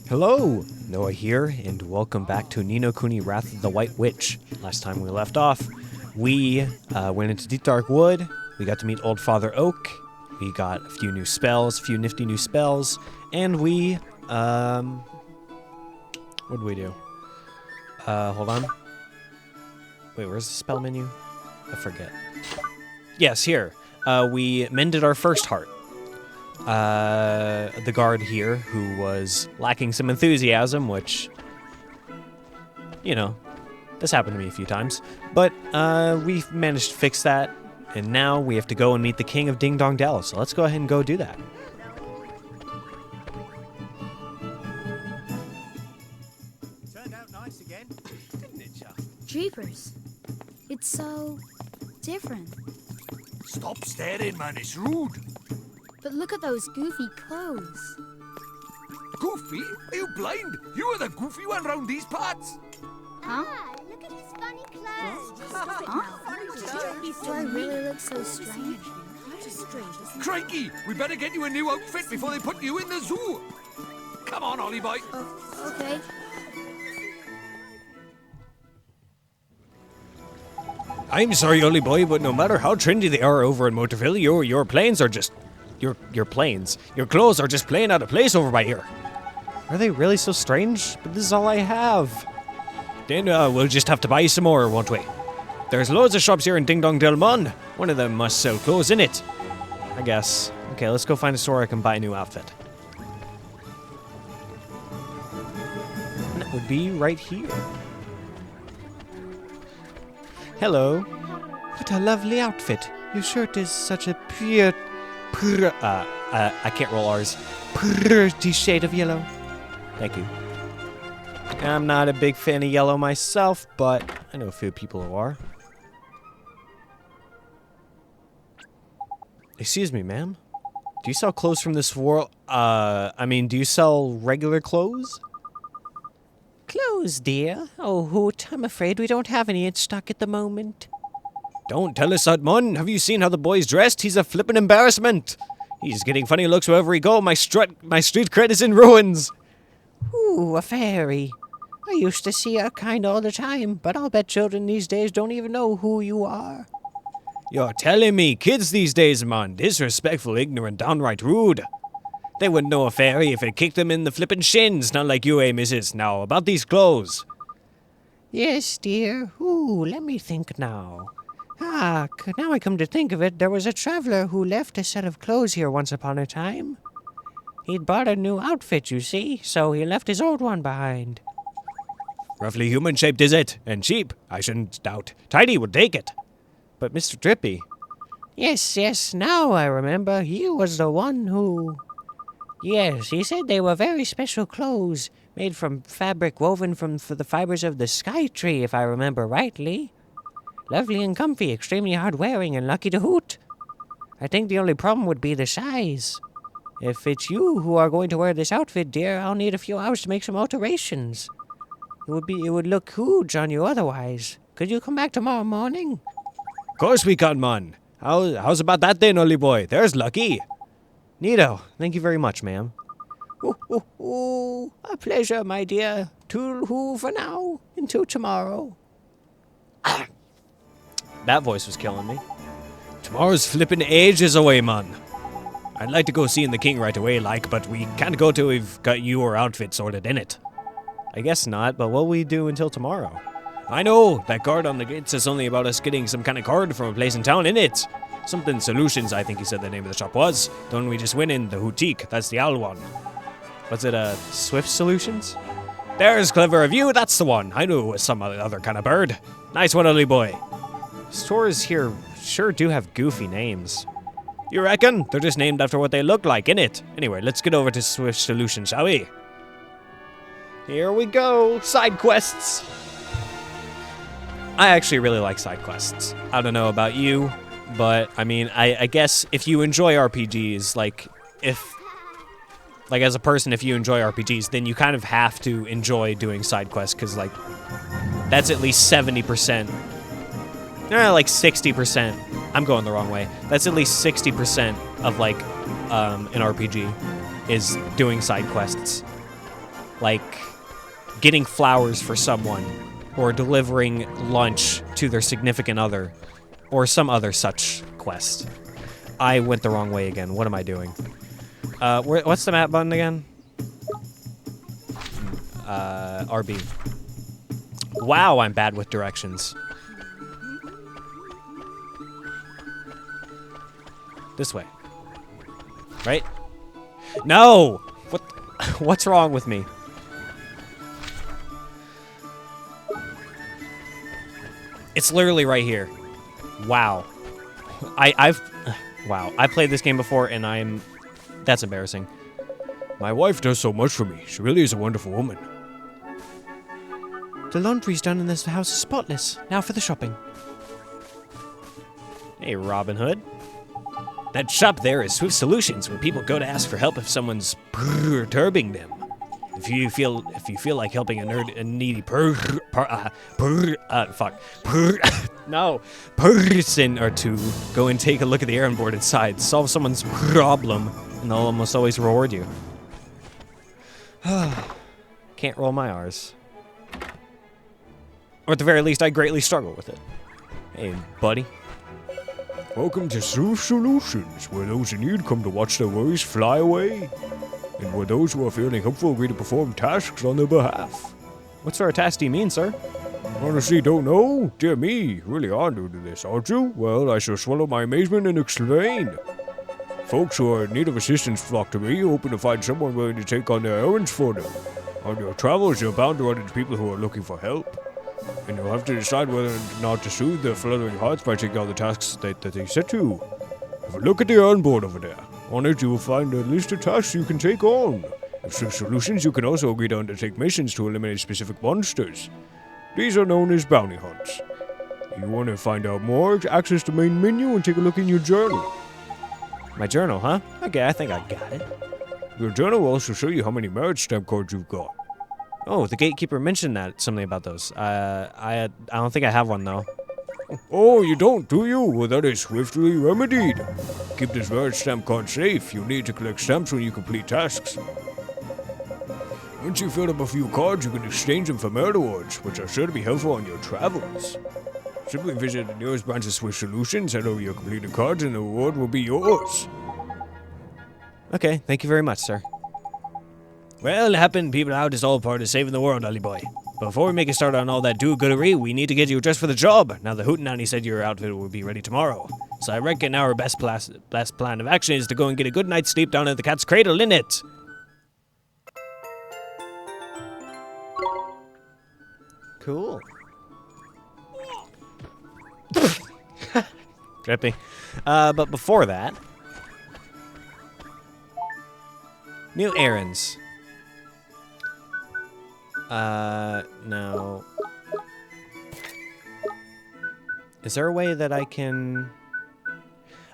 Hello, Noah here, and welcome back to Ni no Kuni Wrath of the White Witch. Last time we left off, we went into Deep Dark Wood, we got to meet Old Father Oak, we got a few new spells, a few nifty new spells, and we, what did we do? Hold on. Wait, where's the spell menu? I forget. Yes, here. We mended our first heart. The guard here, who was lacking some enthusiasm, which, you know, this happened to me a few times. But we've managed to fix that, and now we have to go and meet the king of Ding Dong Dell. So let's go ahead and go do that. Turned out nice again, didn't it, Chuck? Jeepers. It's so different. Stop staring, man, it's rude. But look at those goofy clothes. Goofy? Are you blind? You are the goofy one round these parts. Huh? Look at his funny clothes. Do I really look so strange? Crikey, we better get you a new outfit before they put you in the zoo. Come on, Ollie boy. Okay. I'm sorry, Ollie boy, but no matter how trendy they are over in Motorville, your planes are just... Your planes. Your clothes are just plain out of place over by here. Are they really so strange? But this is all I have. Then we'll just have to buy some more, won't we? There's loads of shops here in Ding Dong Del Mon. One of them must sell clothes in it. I guess. Okay, let's go find a store I can buy a new outfit. And that would be right here. Hello. What a lovely outfit. Your shirt is such a I can't roll R's. Pretty shade of yellow. Thank you. I'm not a big fan of yellow myself, but I know a few people who are. Excuse me, ma'am. Do you sell clothes from this world? Do you sell regular clothes? Clothes, dear? Oh, hoot. I'm afraid we don't have any in stock at the moment. Don't tell us that, Mon. Have you seen how the boy's dressed? He's a flippin' embarrassment. He's getting funny looks wherever he go. My street cred is in ruins. Ooh, a fairy. I used to see her kind all the time, but I'll bet children these days don't even know who you are. You're telling me kids these days, man, disrespectful, ignorant, downright rude. They wouldn't know a fairy if it kicked them in the flippin' shins, not like you, missus. Now, about these clothes. Yes, dear. Ooh, let me think now. Now I come to think of it, there was a traveler who left a set of clothes here once upon a time. He'd bought a new outfit, you see, so he left his old one behind. Roughly human-shaped, is it? And cheap, I shouldn't doubt. Tidy would take it. But Mr. Drippy... Yes, now I remember. He was the one who... Yes, he said they were very special clothes, made from fabric woven from the fibers of the sky tree, if I remember rightly. Lovely and comfy, extremely hard-wearing, and lucky to hoot. I think the only problem would be the size. If it's you who are going to wear this outfit, dear, I'll need a few hours to make some alterations. It would look huge on you otherwise. Could you come back tomorrow morning? Of course we can, man. How's about that then, Ollie boy? There's lucky. Neato. Thank you very much, ma'am. Ooh, a pleasure, my dear. Toodle-hoo for now. Until tomorrow. That voice was killing me. Tomorrow's flippin' ages away, man. I'd like to go seeing the king right away, but we can't go till we've got your outfit sorted in it. I guess not, but what'll we do until tomorrow? I know, that card on the gate says something about us getting some kind of card from a place in town, innit? Something Solutions, I think he said the name of the shop was. Don't we just win in the Houtique? That's the owl one. Was it Swift Solutions? There's clever of you, that's the one. I knew it was some other kind of bird. Nice one, Ollie boy. Stores here sure do have goofy names. You reckon? They're just named after what they look like, innit? Anyway, let's get over to Swift Solutions, shall we? Here we go! Side quests! I actually really like side quests. I don't know about you, but, I guess if you enjoy RPGs, as a person, if you enjoy RPGs, then you kind of have to enjoy doing side quests, because, that's at least 70%. 60%. I'm going the wrong way. That's at least 60% of, an RPG is doing side quests. like getting flowers for someone or delivering lunch to their significant other or some other such quest. I went the wrong way again. What am I doing? What's the map button again? RB. Wow, I'm bad with directions. This way. Right? No! What? What's wrong with me? It's literally right here. Wow. Wow. I played this game before and that's embarrassing. My wife does so much for me. She really is a wonderful woman. The laundry's done and this house is spotless. Now for the shopping. Hey, Robin Hood. That shop there is Swift Solutions, where people go to ask for help if someone's perturbing them. If you feel like helping a needy person or two, go and take a look at the errand board inside. Solve someone's problem, and they'll almost always reward you. Can't roll my R's. Or at the very least, I greatly struggle with it. Hey, buddy. Welcome to Swift Solutions, where those in need come to watch their worries fly away, and where those who are feeling hopeful agree to perform tasks on their behalf. What sort of task do you mean, sir? Honestly, don't know? Dear me, you really are new to this, aren't you? Well, I shall swallow my amazement and explain. Folks who are in need of assistance flock to me, hoping to find someone willing to take on their errands for them. On your travels, you're bound to run into people who are looking for help. And you'll have to decide whether or not to soothe their fluttering hearts by taking on the tasks that they set you. Have a look at the errand board over there. On it, you will find a list of tasks you can take on. With Swift Solutions, you can also agree to undertake missions to eliminate specific monsters. These are known as bounty hunts. If you want to find out more, access the main menu and take a look in your journal. My journal, huh? Okay, I think I got it. Your journal will also show you how many merit stamp cards you've got. Oh, the gatekeeper mentioned something about those. I don't think I have one though. Oh, you don't, do you? Well, that is swiftly remedied. Keep this merit stamp card safe. You'll need to collect stamps when you complete tasks. Once you've filled up a few cards, you can exchange them for merit awards, which are sure to be helpful on your travels. Simply visit the nearest branch of Swift Solutions, hand over your completed cards, and the reward will be yours. Okay, thank you very much, sir. Well, helping people out is all part of saving the world, Ollie boy. Before we make a start on all that do-goodery, we need to get you dressed for the job. Now, the Hootenanny said your outfit will be ready tomorrow. So I reckon our best plan of action is to go and get a good night's sleep down at the cat's cradle, innit? Cool. Drippy. But before that... New errands. No. Is there a way that I can...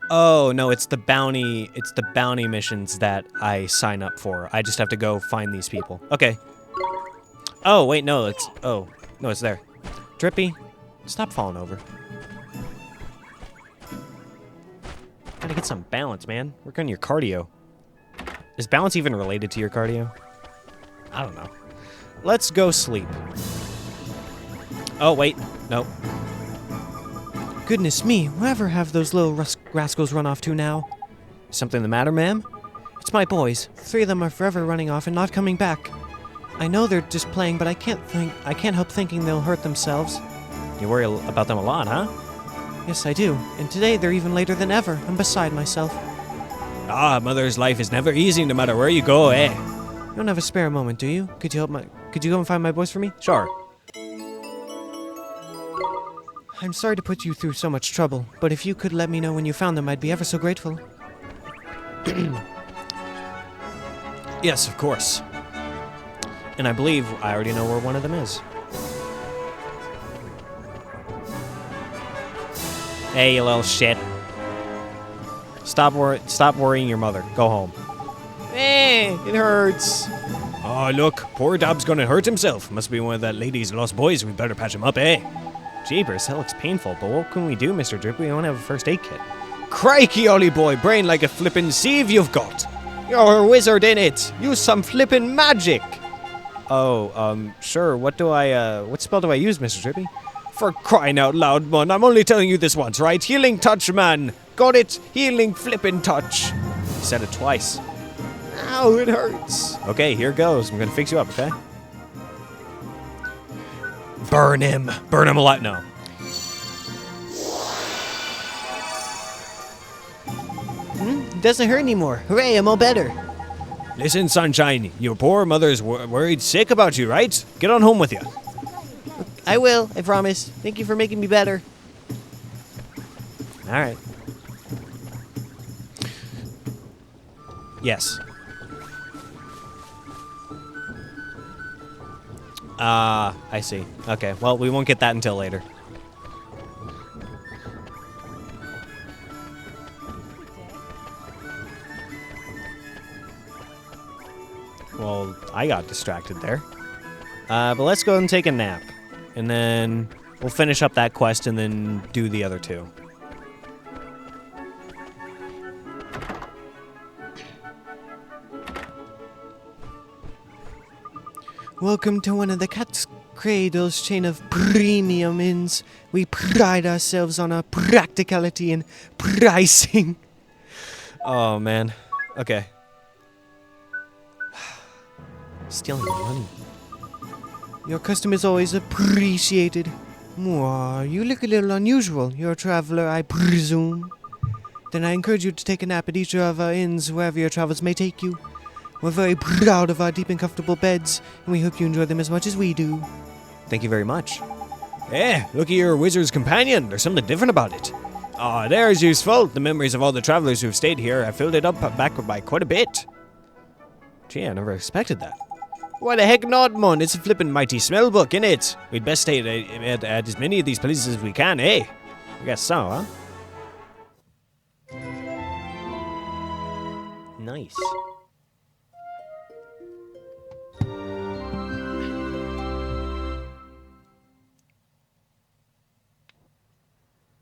Oh, no, it's the bounty missions that I sign up for. I just have to go find these people. Okay. Oh, wait, no, it's... Oh, no, it's there. Drippy, stop falling over. Gotta get some balance, man. Work on your cardio. Is balance even related to your cardio? I don't know. Let's go sleep. Oh, wait. Nope. Goodness me, wherever have those little rascals run off to now? Something the matter, ma'am? It's my boys. 3 of them are forever running off and not coming back. I know they're just playing, but I can't help thinking they'll hurt themselves. You worry about them a lot, huh? Yes, I do. And today they're even later than ever. I'm beside myself. Ah, mother's life is never easy no matter where you go, eh? You don't have a spare moment, do you? Could you go and find my boys for me? Sure. I'm sorry to put you through so much trouble, but if you could let me know when you found them, I'd be ever so grateful. Yes, of course. And I believe I already know where one of them is. Hey, you little shit. Stop worrying your mother. Go home. It hurts. Oh, look. Poor Dob's gonna hurt himself. Must be one of that lady's lost boys. We better patch him up, eh? Jeepers, that looks painful, but what can we do, Mr. Drip? We don't have a first aid kit. Crikey, Ollie boy. Brain like a flippin' sieve you've got. You're a wizard in it. Use some flippin' magic. Oh, sure. What spell do I use, Mr. Trippy? For crying out loud, man. I'm only telling you this once, right? Healing touch, man. Got it? Healing flippin' touch. Said it twice. Ow, it hurts. Okay, here goes. I'm gonna fix you up, okay? Burn him. Burn him alive. No. It doesn't hurt anymore. Hooray, I'm all better. Listen, Sunshine, your poor mother's worried sick about you, right? Get on home with you. I will, I promise. Thank you for making me better. All right. Yes. I see. Okay, well, we won't get that until later. Well, I got distracted there. But let's go and take a nap. And then we'll finish up that quest and then do the other two. Welcome to one of the Cat's Cradle's chain of premium inns. We pride ourselves on our practicality and pricing. Oh, man. Okay. Stealing money. Your custom is always appreciated. Mwah, you look a little unusual. You're a traveler, I presume. Then I encourage you to take a nap at each of our inns, wherever your travels may take you. We're very proud of our deep and comfortable beds, and we hope you enjoy them as much as we do. Thank you very much. Eh, look at your wizard's companion. There's something different about it. Ah, there's useful. The memories of all the travelers who've stayed here have filled it up back by quite a bit. Gee, I never expected that. Why the heck not, mon? It's a flippin' mighty smell book, innit? We'd best stay at as many of these places as we can, eh? I guess so, huh? Nice.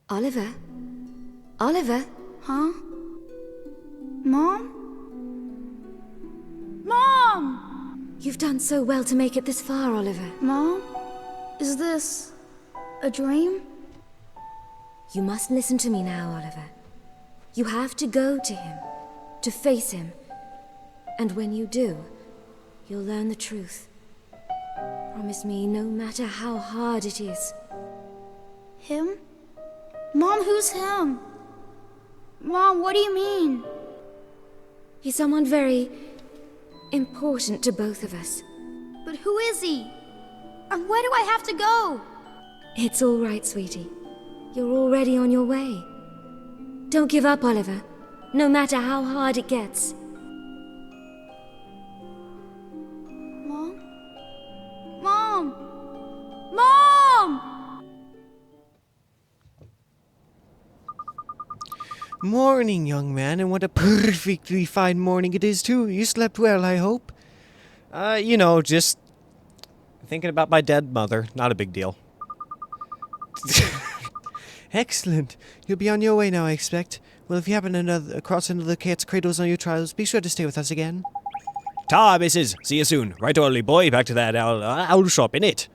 Oliver? Oliver? Huh? Mom? Mom! You've done so well to make it this far, Oliver. Mom? Is this a dream? You must listen to me now, Oliver. You have to go to him, to face him. And when you do, you'll learn the truth. Promise me, no matter how hard it is. Him? Mom, who's him? Mom, what do you mean? He's someone very important to both of us. But who is he? And where do I have to go? It's all right, sweetie. You're already on your way. Don't give up, Oliver, no matter how hard it gets. Mom? Mom! Mom! Morning, young man, and what a perfectly fine morning it is, too. You slept well, I hope? You know, just thinking about my dead mother. Not a big deal. Excellent. You'll be on your way now, I expect. Well, if you happen to cross into the Cat's Cradles on your travels, be sure to stay with us again. Ta, missus. See you soon. Right, early boy. Back to that owl shop, innit?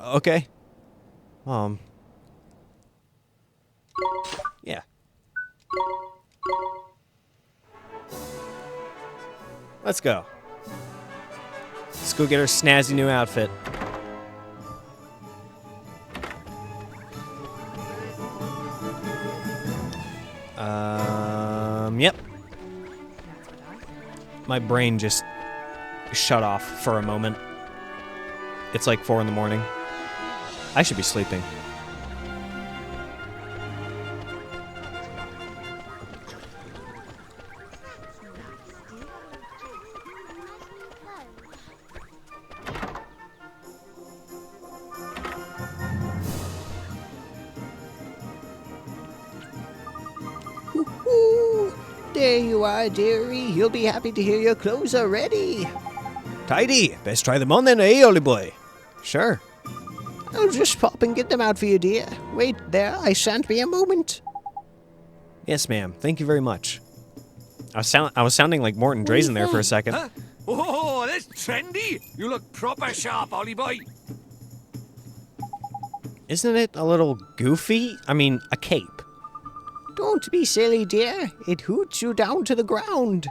Okay. Yeah. Let's go. Let's go get her snazzy new outfit. Yep. My brain just shut off for a moment. It's like 4 in the morning. I should be sleeping. There you are, dearie. You'll be happy to hear your clothes are ready. Tidy. Best try them on then, eh, Ollie boy? Sure. I'll just pop and get them out for you, dear. Wait there, I shan't be a moment. Yes, ma'am. Thank you very much. I was sounding like Morton Drazen there for a second. Huh? Oh, this trendy? You look proper sharp, Ollie boy. Isn't it a little goofy? I mean, a cape. Don't be silly, dear. It hoots you down to the ground.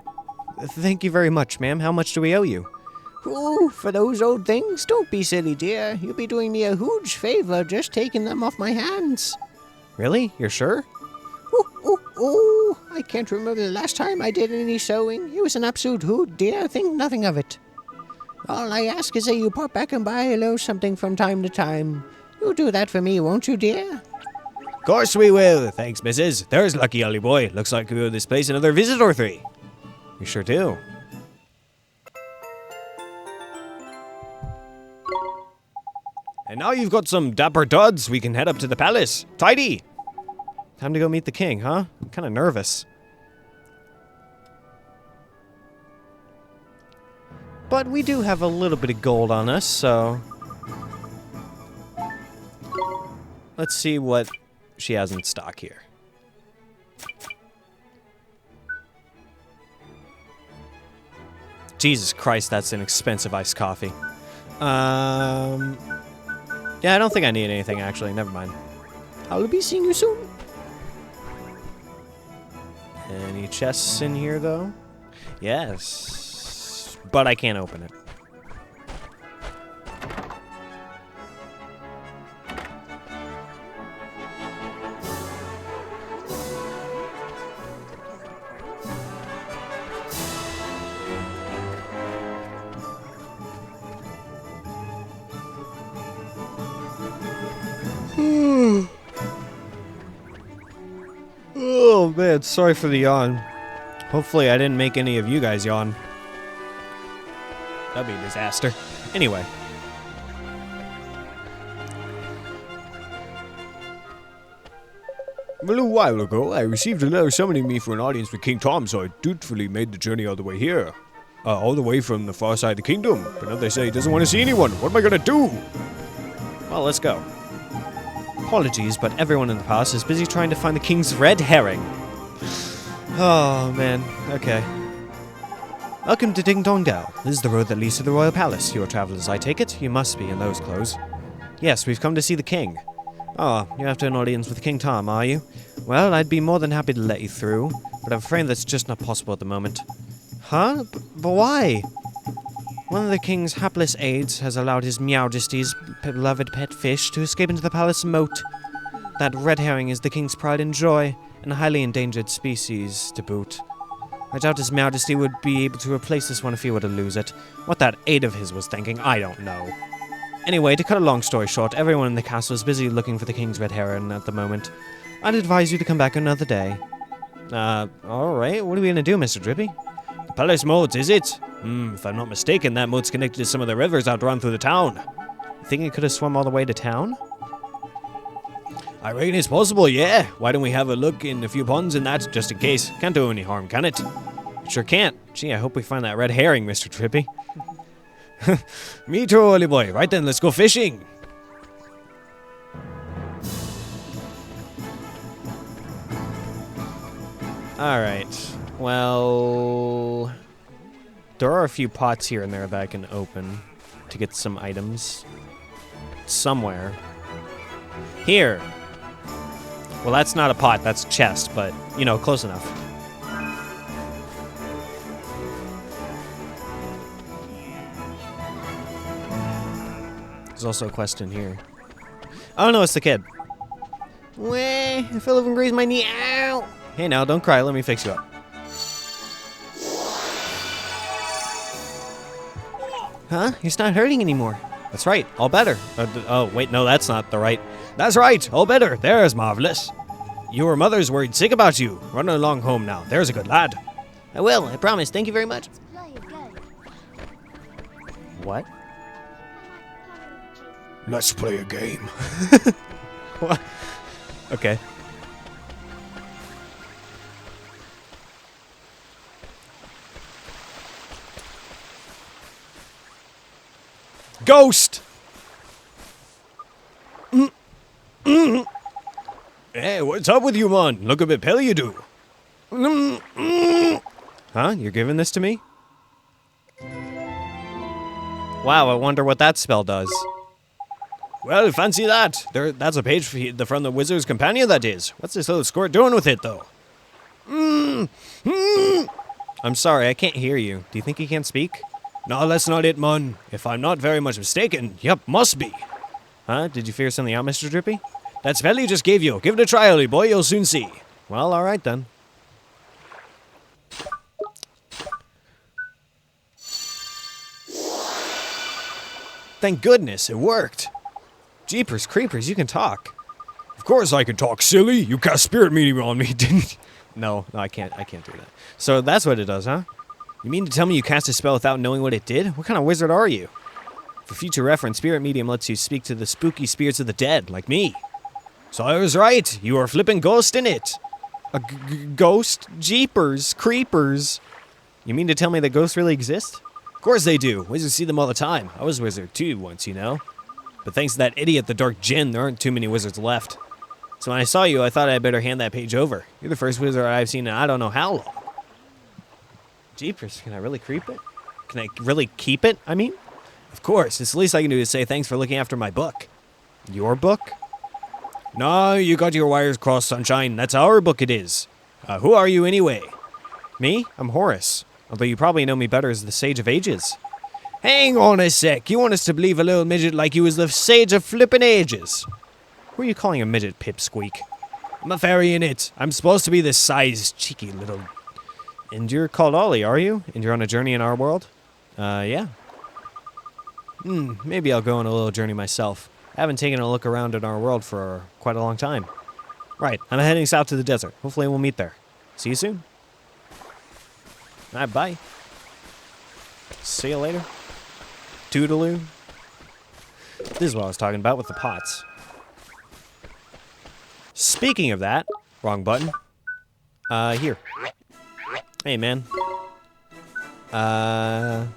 Thank you very much, ma'am. How much do we owe you? Oh, for those old things? Don't be silly, dear. You'll be doing me a huge favor just taking them off my hands. Really? You're sure? Oh, I can't remember the last time I did any sewing. It was an absolute hoot, dear. Think nothing of it. All I ask is that you pop back and buy a little something from time to time. You'll do that for me, won't you, dear? Of course we will. Thanks, missus. There's lucky Ollie boy. Looks like we owe this place another visit or three. You sure do. And now you've got some dapper duds, we can head up to the palace. Tidy! Time to go meet the king, huh? I'm kind of nervous. But we do have a little bit of gold on us, so... Let's see what she has in stock here. Jesus Christ, that's an expensive iced coffee. Yeah, I don't think I need anything, actually. Never mind. I'll be seeing you soon. Any chests in here, though? Yes. But I can't open it. Oh man, sorry for the yawn. Hopefully I didn't make any of you guys yawn. That'd be a disaster. Anyway. A little while ago, I received a letter summoning me for an audience with King Tom, so I dutifully made the journey all the way here. All the way from the far side of the kingdom. But now they say he doesn't want to see anyone. What am I gonna do? Well, let's go. Apologies, but everyone in the palace is busy trying to find the king's red herring. Oh, man. Okay. Welcome to Ding Dong Dell. This is the road that leads to the royal palace. You are travelers, I take it? You must be in those clothes. Yes, we've come to see the king. Oh, you're after an audience with King Tom, are you? Well, I'd be more than happy to let you through, but I'm afraid that's just not possible at the moment. Huh? But why? One of the king's hapless aides has allowed his Meowjesty's beloved pet fish to escape into the palace moat. That red herring is the king's pride and joy, and a highly endangered species to boot. I doubt his Majesty would be able to replace this one if he were to lose it. What that aide of his was thinking, I don't know. Anyway, to cut a long story short, everyone in the castle is busy looking for the king's red heron at the moment. I'd advise you to come back another day. Alright, what are we gonna do, Mr. Drippy? The palace moat, is it? If I'm not mistaken, that moat's connected to some of the rivers outrun through the town. You think it could have swum all the way to town? I reckon it's possible, yeah. Why don't we have a look in a few ponds in that, just in case? Can't do any harm, can it? It sure can't. Gee, I hope we find that red herring, Mr. Drippy. Me too, Ollie boy. Right then, let's go fishing. Alright. Well... there are a few pots here and there that I can open to get some items. Somewhere. Here! Well, that's not a pot, that's a chest, but, you know, close enough. There's also a quest in here. Oh no, it's the kid. Wah, I fell over and grazed my knee. Ow! Hey now, don't cry, let me fix you up. Huh? It's not hurting anymore. That's right, all better. Oh, wait, no, that's not the right. That's right, all better. There's marvelous. Your mother's worried sick about you. Run along home now. There's a good lad. I will, I promise. Thank you very much. Play a game. What? Let's play a game. What? Okay. Ghost! Hey, what's up with you, man? Look a bit pale you do. Huh? You're giving this to me? Wow, I wonder what that spell does. Well, fancy that. That's a page from the Wizard's Companion, that is. What's this little squirt doing with it, though? I'm sorry, I can't hear you. Do you think he can't speak? No, that's not it, man. If I'm not very much mistaken, yep, must be. Huh? Did you figure something out, Mr. Drippy? That spell you just gave you. Give it a try, Ollie boy. You'll soon see. Well, all right then. Thank goodness, it worked. Jeepers creepers, you can talk. Of course I can talk, silly. You cast spirit medium on me, didn't you? No, I can't do that. So that's what it does, huh? You mean to tell me you cast a spell without knowing what it did? What kind of wizard are you? For future reference, spirit medium lets you speak to the spooky spirits of the dead, like me. So I was right. You are flipping ghost in it. A ghost? Jeepers creepers. You mean to tell me that ghosts really exist? Of course they do. Wizards see them all the time. I was a wizard too once, you know. But thanks to that idiot, the Dark Djinn, there aren't too many wizards left. So when I saw you, I thought I'd better hand that page over. You're the first wizard I've seen in I don't know how long. Jeepers, can I really creep it? Can I really keep it, I mean? Of course, it's the least I can do is say thanks for looking after my book. Your book? No, you got your wires crossed, sunshine. That's our book it is. Who are you anyway? Me? I'm Horace. Although you probably know me better as the Sage of Ages. Hang on a sec. You want us to believe a little midget like you is the Sage of Flippin' Ages? Who are you calling a midget, Pipsqueak? I'm a fairy in it. I'm supposed to be this size, cheeky little... And you're called Ollie, are you? And you're on a journey in our world? Yeah. Maybe I'll go on a little journey myself. I haven't taken a look around in our world for quite a long time. Right, I'm heading south to the desert. Hopefully we'll meet there. See you soon. Alright, bye. See you later. Toodaloo. This is what I was talking about with the pots. Speaking of that, wrong button. Here. Hey, man. Yeah,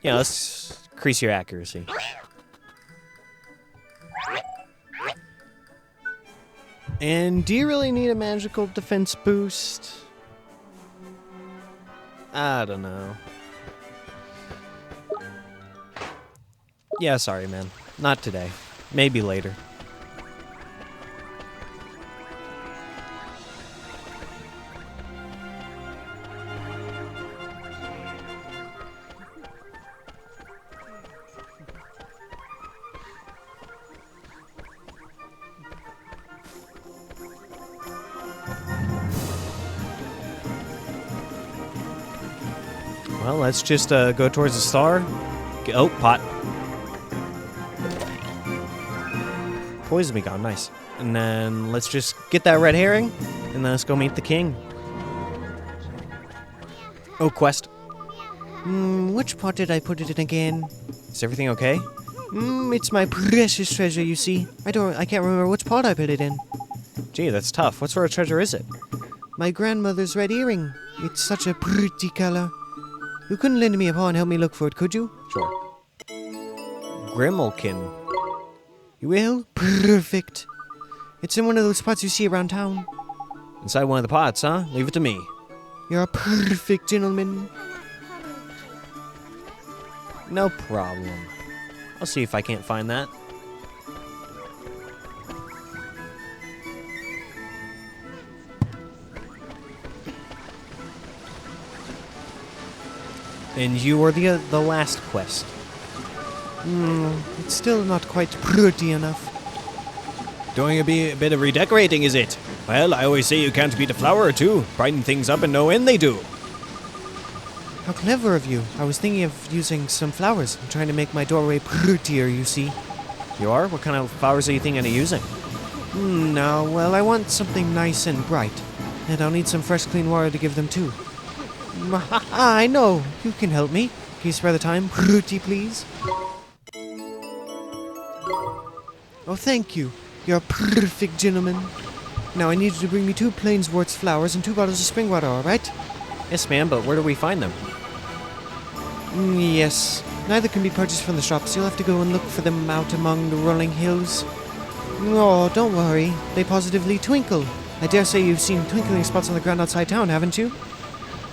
let's increase your accuracy. And do you really need a magical defense boost? I don't know. Yeah, sorry, man. Not today. Maybe later. Well, let's just go towards the star. Oh, pot. Poison be gone, nice. And then let's just get that red herring, and then let's go meet the king. Oh, quest. Which pot did I put it in again? Is everything okay? It's my precious treasure, you see. I can't remember which pot I put it in. Gee, that's tough. What sort of treasure is it? My grandmother's red earring. It's such a pretty color. You couldn't lend me a paw and help me look for it, could you? Sure. Grimalkin. You will? Perfect. It's in one of those pots you see around town. Inside one of the pots, huh? Leave it to me. You're a perfect gentleman. No problem. I'll see if I can't find that. And you are the last quest. It's still not quite pretty enough. Doing a bit of redecorating, is it? Well, I always say you can't beat a flower or two. Brighten things up and no end they do. How clever of you. I was thinking of using some flowers. I'm trying to make my doorway prettier, you see. You are? What kind of flowers are you thinking of using? No, well, I want something nice and bright. And I'll need some fresh, clean water to give them too. I know. You can help me. Can you spare the time? Pretty, please. Oh, thank you. You're a perfect gentleman. Now I need you to bring me 2 Plainsworth's flowers and 2 bottles of spring water, alright? Yes, ma'am, but where do we find them? Yes. Neither can be purchased from the shops. You'll have to go and look for them out among the rolling hills. Oh, don't worry. They positively twinkle. I dare say you've seen twinkling spots on the ground outside town, haven't you?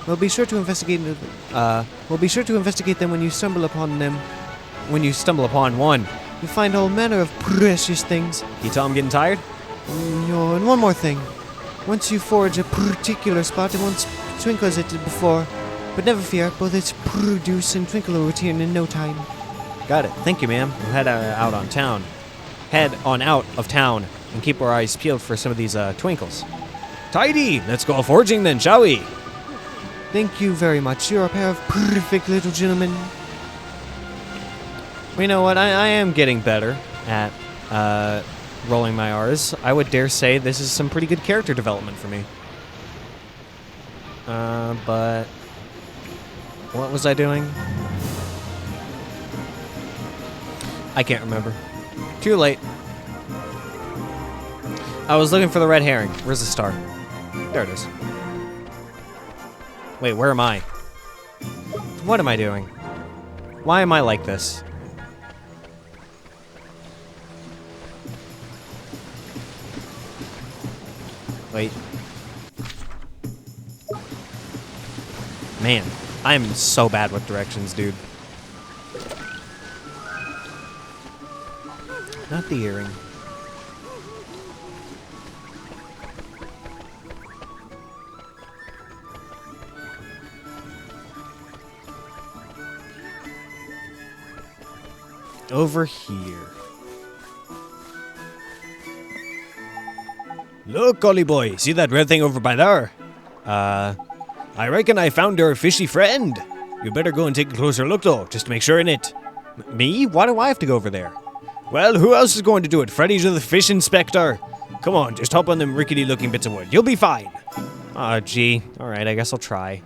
We'll be sure to investigate. We'll be sure to investigate them when you stumble upon them. When you stumble upon one, you'll find all manner of precious things. You tell I'm getting tired? No, and one more thing. Once you forage a particular spot, it won't twinkle as it did before. But never fear, both its produce and twinkle will return in no time. Got it. Thank you, ma'am. We'll head out on town. Head on out of town and keep our eyes peeled for some of these twinkles. Tidy! Let's go foraging then, shall we? Thank you very much. You're a pair of perfect little gentlemen. You know what? I am getting better at rolling my R's. I would dare say this is some pretty good character development for me. But what was I doing? I can't remember. Too late. I was looking for the red herring. Where's the star? There it is. Wait, where am I? What am I doing? Why am I like this? Wait. Man, I'm so bad with directions, dude. Not the earring. Over here. Look, Ollie boy, see that red thing over by there? I reckon I found our fishy friend. You better go and take a closer look, though, just to make sure in it. Me? Why do I have to go over there? Well, who else is going to do it? Freddy's the fish inspector. Come on, just hop on them rickety-looking bits of wood. You'll be fine. Aw, gee. All right, I guess I'll try.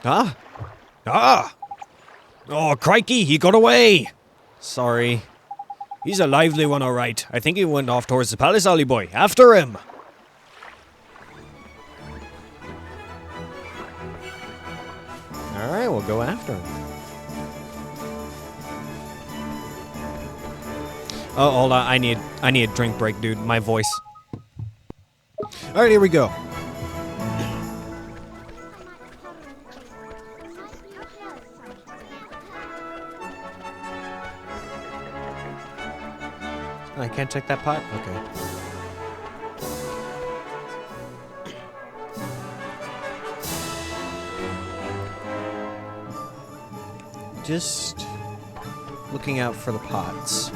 Ah! Ah! Oh, crikey, he got away! Sorry. He's a lively one, all right. I think he went off towards the palace, Ollie boy. After him! Alright, we'll go after him. Oh, hold on. I need a drink break, dude. My voice. Alright, here we go. I can't check that pot? Okay. Just looking out for the pots.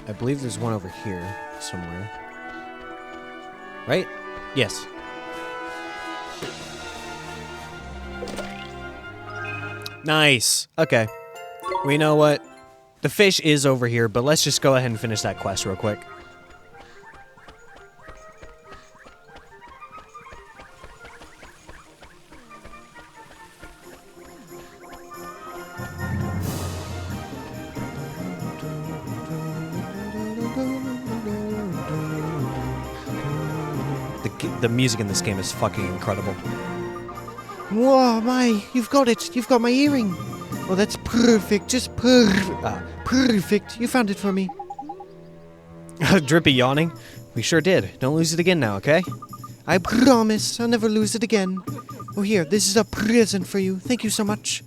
I believe there's one over here somewhere. Right? Yes. Nice. Okay. Well, you know what? The fish is over here, but let's just go ahead and finish that quest real quick. The music in this game is fucking incredible. Whoa, you've got it. You've got my earring. Oh, that's perfect. Just perfect. You found it for me. Drippy yawning. We sure did. Don't lose it again now, okay? I promise I'll never lose it again. Oh, here. This is a present for you. Thank you so much.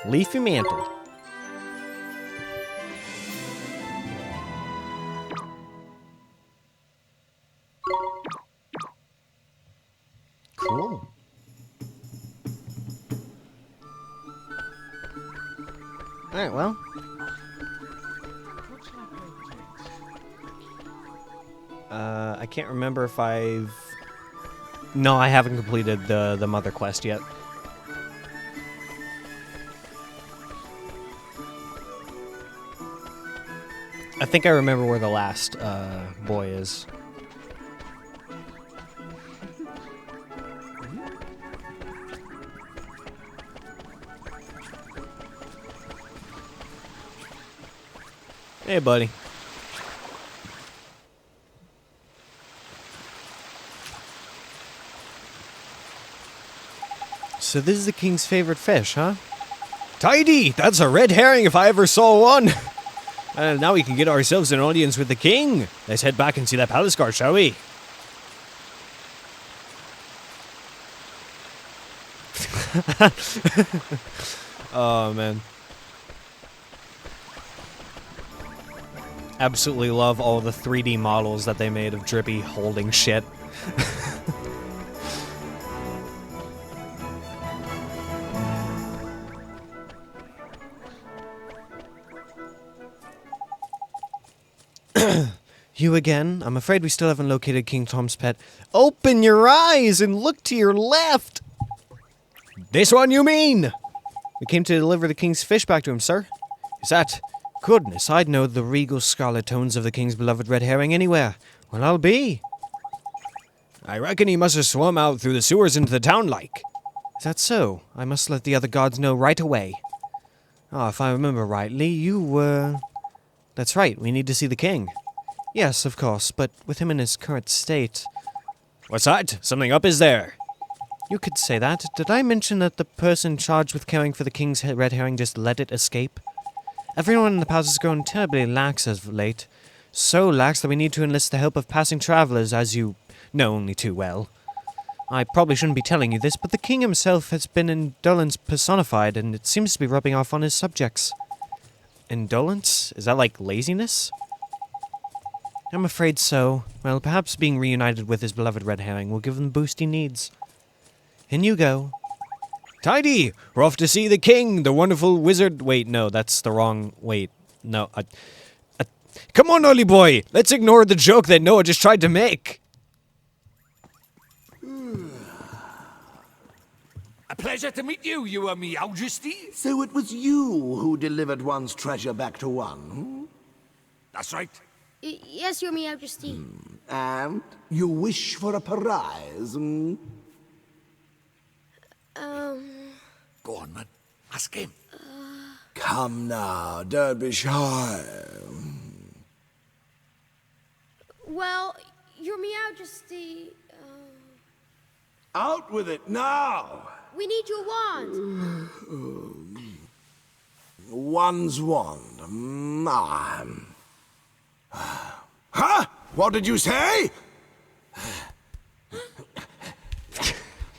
Leafy mantle. Cool. Alright, well. I can't remember if I've... No, I haven't completed the mother quest yet. I think I remember where the last boy is. Hey, buddy. So this is the king's favorite fish, huh? Tidy! That's a red herring if I ever saw one! And now we can get ourselves an audience with the king. Let's head back and see that palace guard, shall we? Oh, man. Absolutely love all the 3D models that they made of Drippy holding shit. You again? I'm afraid we still haven't located King Tom's pet. Open your eyes and look to your left! This one, you mean? We came to deliver the king's fish back to him, sir. Is that... Goodness, I'd know the regal scarlet tones of the king's beloved red herring anywhere. Well, I'll be. I reckon he must have swum out through the sewers into the town like. Is that so? I must let the other guards know right away. Ah, if I remember rightly, you were... That's right, we need to see the king. Yes, of course, but with him in his current state... What's that? Something up, is there? You could say that. Did I mention that the person charged with caring for the king's red herring just let it escape? Everyone in the palace has grown terribly lax as of late. So lax that we need to enlist the help of passing travelers, as you know only too well. I probably shouldn't be telling you this, but the king himself has been indolence personified, and it seems to be rubbing off on his subjects. Indolence? Is that like laziness? I'm afraid so. Well, perhaps being reunited with his beloved red herring will give him the boost he needs. In you go. Tidy! We're off to see the king, the wonderful wizard... Wait, no, that's the wrong... Wait, no. Come on, Ollie boy! Let's ignore the joke that Noah just tried to make! A pleasure to meet you, Your Majesty. So it was you who delivered one's treasure back to one, hmm? That's right. Yes, Your Majesty. And you wish for a prize, hmm? Go on, man. Ask him. Come now, don't be shy. Well, Your Majesty, Out with it now! we need your wand. One's wand. Huh? What did you say?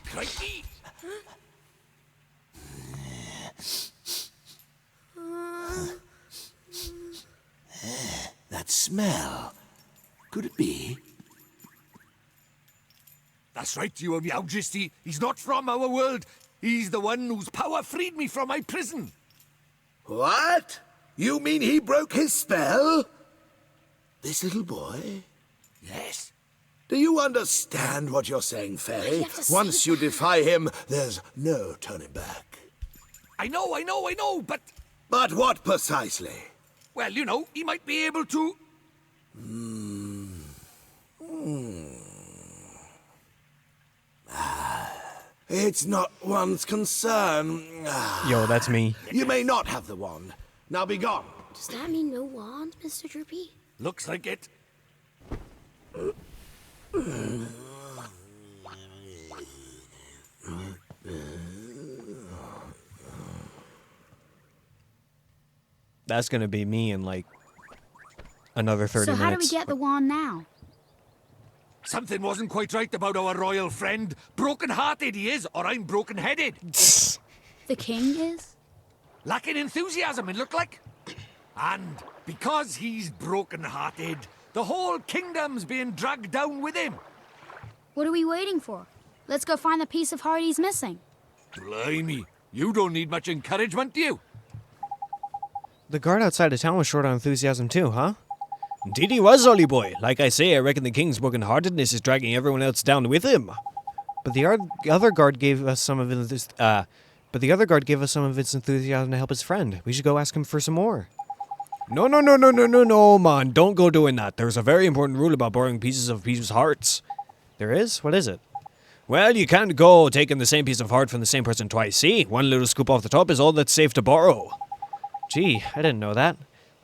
Crikey! That smell. Could it be? That's right, Your Majesty. He's not from our world. He's the one whose power freed me from my prison. What? You mean he broke his spell? This little boy? Yes. Do you understand what you're saying, Fairy? have to see Once you defy him, there's no turning back. I know, but... But what precisely? Well, you know, he might be able to... It's not one's concern. Yo, that's me. You may not have the wand. Now be gone. Does that mean no wand, Mr. Drippy? Looks like it. That's gonna be me in, like, another 30 So minutes. how do we get the wand now? Something wasn't quite right about our royal friend. Broken-hearted he is, or I'm broken-headed. The king is? Lacking enthusiasm, it looked like. And because he's broken-hearted, the whole kingdom's being dragged down with him. What are we waiting for? Let's go find the piece of heart he's missing. Blimey, you don't need much encouragement, do you? The guard outside of town was short on enthusiasm too, huh? Indeed he was, Ollie boy. Like I say, I reckon the king's broken-heartedness is dragging everyone else down with him. But the other guard gave us some of his, enthusiasm to help his friend. We should go ask him for some more. No, man. Don't go doing that. There's a very important rule about borrowing pieces of people's hearts. There is? What is it? Well, you can't go taking the same piece of heart from the same person twice, see? One little scoop off the top is all that's safe to borrow. Gee, I didn't know that.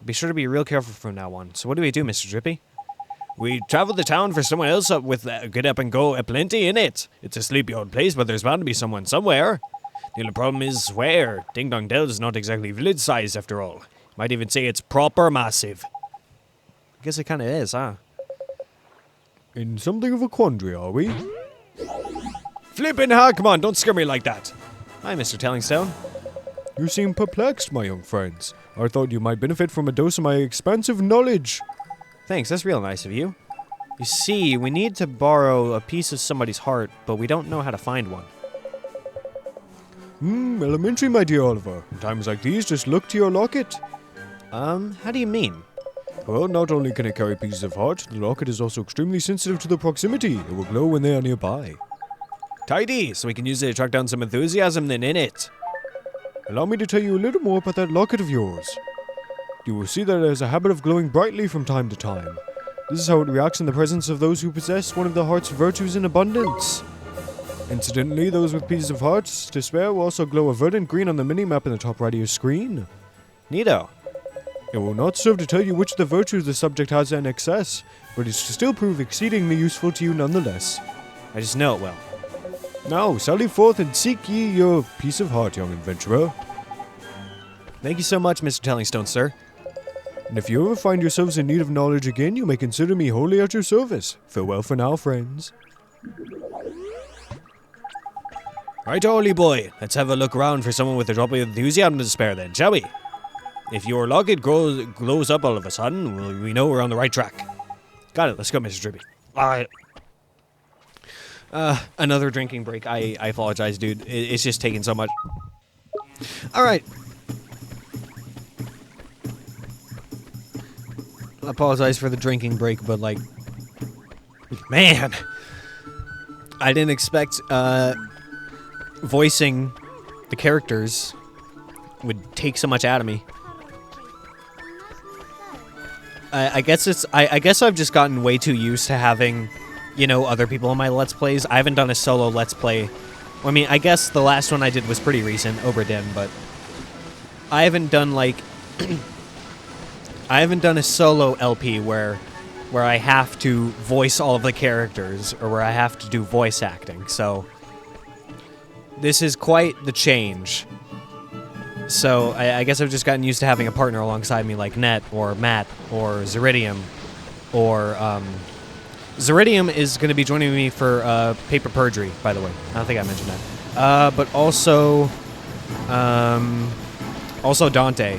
Be sure to be real careful from now on. So what do we do, Mr. Drippy? We travel the town for someone else up with get up and go aplenty in it. It's a sleepy old place, but there's bound to be someone somewhere. The only problem is where? Ding Dong Dell is not exactly village-sized after all. Might even say it's proper massive. I guess it kind of is, huh? In something of a quandary, are we? Flippin' heck, come on, don't scare me like that. Hi, Mr. Tellingstone. You seem perplexed, my young friends. I thought you might benefit from a dose of my expansive knowledge. Thanks, that's real nice of you. You see, we need to borrow a piece of somebody's heart, but we don't know how to find one. Elementary, my dear Oliver. In times like these, just look to your locket. How do you mean? Well, not only can it carry pieces of heart, the locket is also extremely sensitive to the proximity. It will glow when they are nearby. Tidy, so we can use it to track down some enthusiasm then in it. Allow me to tell you a little more about that locket of yours. You will see that it has a habit of glowing brightly from time to time. This is how it reacts in the presence of those who possess one of the heart's virtues in abundance. Incidentally, those with pieces of hearts to spare will also glow a verdant green on the mini-map in the top right of your screen. Neato. It will not serve to tell you which of the virtues the subject has in excess, but it should still prove exceedingly useful to you nonetheless. I just know it will. Now, sally forth and seek ye your piece of heart, young adventurer. Thank you so much, Mr. Tellingstone, sir. And if you ever find yourselves in need of knowledge again, you may consider me wholly at your service. Farewell for now, friends. Right, Ollie boy. Let's have a look around for someone with a drop of enthusiasm to spare then, shall we? If your locket glows up all of a sudden, we know we're on the right track. Got it. Let's go, Mr. Drippy. Alright. Another drinking break. I apologize, dude. It's just taking so much. Alright. I apologize for the drinking break, but like... Man! I didn't expect, voicing the characters would take so much out of me. I guess it's... I guess I've just gotten way too used to having, you know, other people in my Let's Plays. I haven't done a solo Let's Play. I mean, I guess the last one I did was pretty recent, Oberdin, but... I haven't done, like... I haven't done a solo LP where I have to voice all of the characters, or where I have to do voice acting, so... This is quite the change. So, I guess I've just gotten used to having a partner alongside me like Net, or Matt, or Zeridium, or, Zeridium is going to be joining me for, Paper Perjury, by the way. I don't think I mentioned that. But also, also Dante,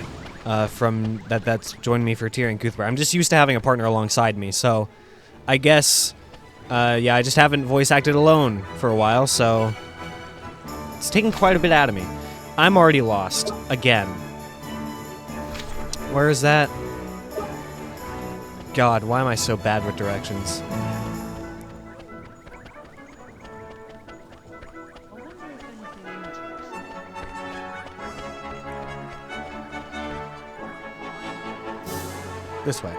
from that's joining me for Tyr and Cuthbert. I'm just used to having a partner alongside me, so I guess, yeah, I just haven't voice acted alone for a while, so it's taken quite a bit out of me. I'm already lost, again. Where is that? God, why am I so bad with directions? This way.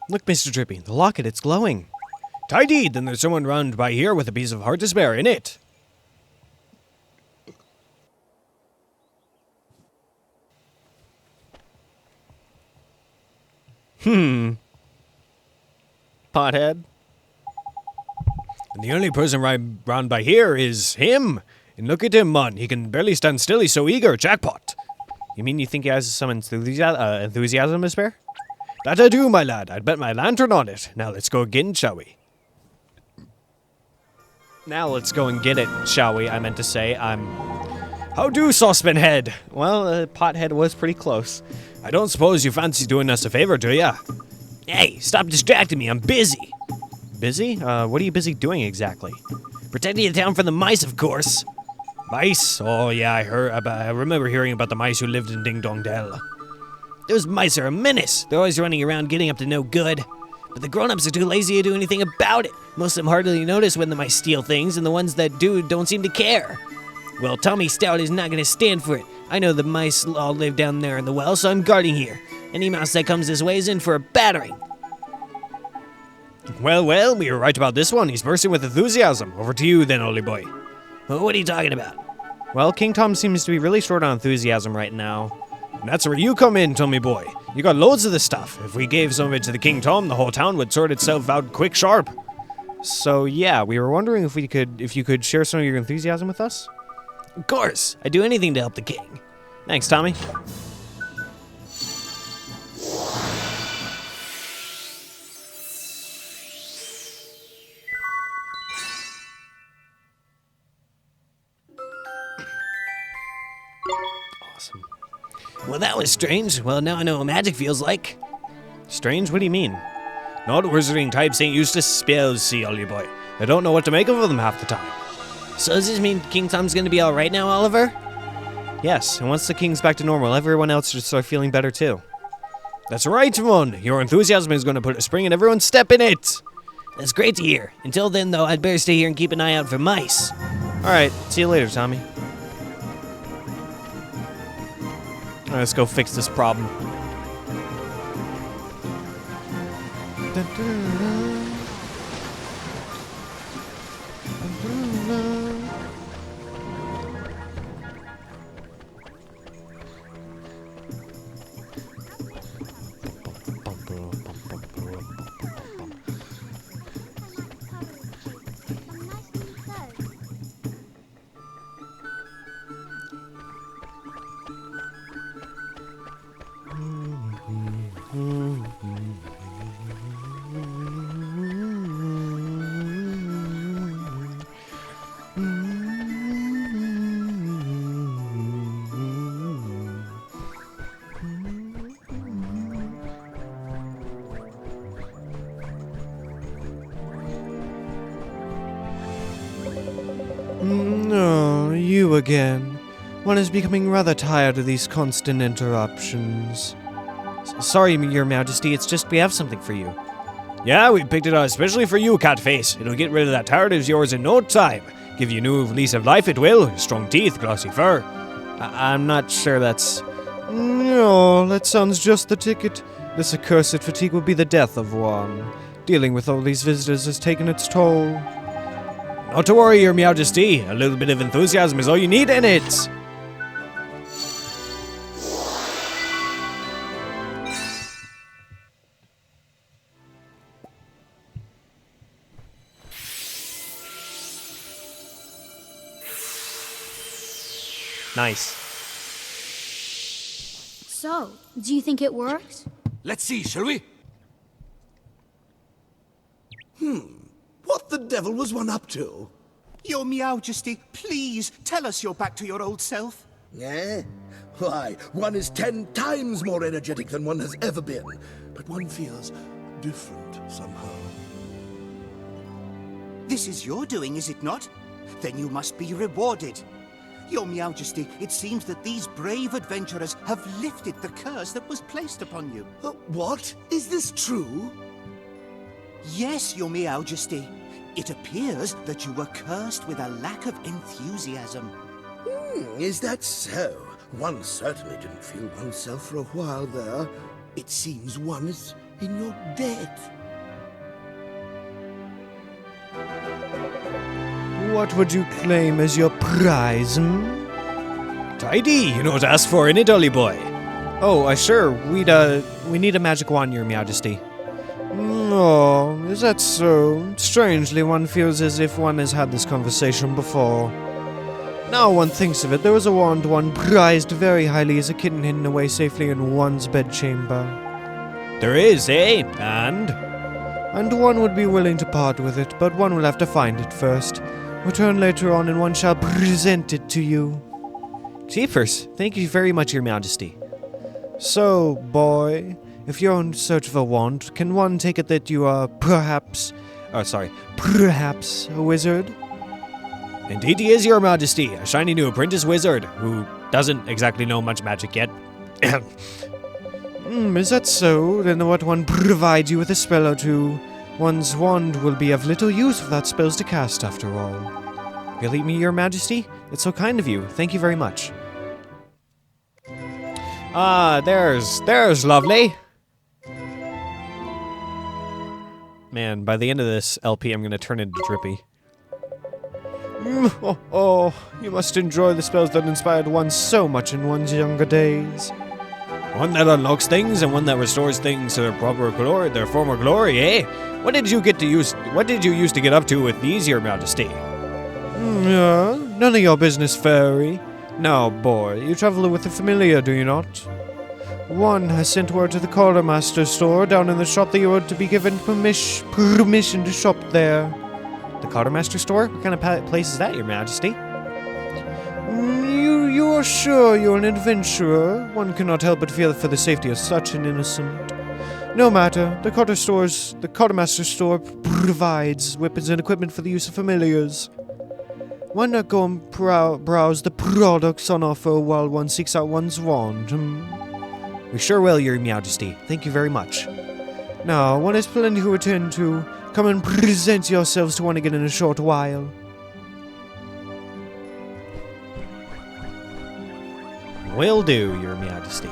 Look, Mr. Drippy, the locket, it's glowing. Tidy, then there's someone round by here with a piece of heart to spare in it. Pothead. And the only person round by here is him. And look at him, man. He can barely stand still. He's so eager. Jackpot. You mean you think he has some enthusiasm to spare? That I do, my lad. I'd bet my lantern on it. Now let's go again, shall we? Now let's go and get it, shall we? I meant to say, How do, Saucepan Head? Well, Pothead was pretty close. I don't suppose you fancy doing us a favor, do ya? Hey, stop distracting me. I'm busy. Busy? What are you busy doing exactly? Protecting the town from the mice, of course. Mice? Oh, yeah, I remember hearing about the mice who lived in Ding Dong Dell. Those mice are a menace. They're always running around getting up to no good. But the grown-ups are too lazy to do anything about it. Most of them hardly notice when the mice steal things, and the ones that do don't seem to care. Well, Tommy Stout is not going to stand for it. I know the mice all live down there in the well, so I'm guarding here. Any mouse that comes this way is in for a battering. Well, we were right about this one. He's bursting with enthusiasm. Over to you then, Ollie boy. What are you talking about? Well, King Tom seems to be really short on enthusiasm right now. And that's where you come in, Tommy boy. You got loads of this stuff. If we gave some of it to the King Tom, the whole town would sort itself out quick sharp. So yeah, we were wondering if you could share some of your enthusiasm with us? Of course, I'd do anything to help the king. Thanks, Tommy. Awesome. Well, that was strange. Well, now I know what magic feels like. Strange? What do you mean? Not wizarding types ain't used to spells, see, all you boy. I don't know what to make of them half the time. So does this mean King Tom's gonna be alright now, Oliver? Yes, and once the king's back to normal, everyone else should start feeling better too. That's right, Timon. Your enthusiasm is going to put a spring in everyone's step in it. That's great to hear. Until then, though, I'd better stay here and keep an eye out for mice. All right, see you later, Tommy. All right, let's go fix this problem. No, you again. One is becoming rather tired of these constant interruptions. Sorry, Your Majesty, it's just we have something for you. Yeah, we picked it out especially for you, Catface. It'll get rid of that tiredness of yours in no time. Give you a new lease of life, it will. Strong teeth, glossy fur. I'm not sure that's... No, that sounds just the ticket. This accursed fatigue will be the death of one. Dealing with all these visitors has taken its toll. Not to worry, Your Majesty. A little bit of enthusiasm is all you need in it. Nice. So, do you think it worked? Let's see, shall we? What the devil was one up to? Your Majesty, please tell us you're back to your old self. Eh? Why, one is 10 times more energetic than one has ever been. But one feels different somehow. This is your doing, is it not? Then you must be rewarded. Your Majesty, it seems that these brave adventurers have lifted the curse that was placed upon you. What? Is this true? Yes, Your Majesty. It appears that you were cursed with a lack of enthusiasm. Is that so? One certainly didn't feel oneself for a while there. It seems one is in your debt. What would you claim as your prize, Tidy, you know what to ask for, innit, Ollie boy? Oh, sure. We need a magic wand, Your Majesty. Oh, is that so? Strangely, one feels as if one has had this conversation before. Now one thinks of it, there was a wand one prized very highly as a kitten hidden away safely in one's bedchamber. There is, eh? And one would be willing to part with it, but one will have to find it first. Return later on and one shall present it to you. Jeepers, thank you very much, Your Majesty. So, boy, if you're in search of a wand, can one take it that you are perhaps a wizard? Indeed he is, Your Majesty, a shiny new apprentice wizard who doesn't exactly know much magic yet. Is that so? Then what one provides you with a spell or two. One's wand will be of little use without spells to cast, after all. Really, Your Majesty? It's so kind of you. Thank you very much. There's lovely. Man, by the end of this LP, I'm going to turn into Drippy. Oh, you must enjoy the spells that inspired one so much in one's younger days. One that unlocks things and one that restores things to their proper glory, their former glory, eh? What did you used to get up to with these, your majesty? Yeah, none of your business, fairy. Now, boy, you travel with a familiar, do you not? One has sent word to the quartermaster store down in the shop that you are to be given permission to shop there. The quartermaster store? What kind of place is that, your majesty? You are sure you're an adventurer? One cannot help but feel for the safety of such an innocent. No matter, the quartermaster store provides weapons and equipment for the use of familiars. Why not go and browse the products on offer while one seeks out one's wand? We sure will, your majesty. Thank you very much. Now, one has plenty to attend to. Come and present yourselves to one again in a short while. Will do, your majesty.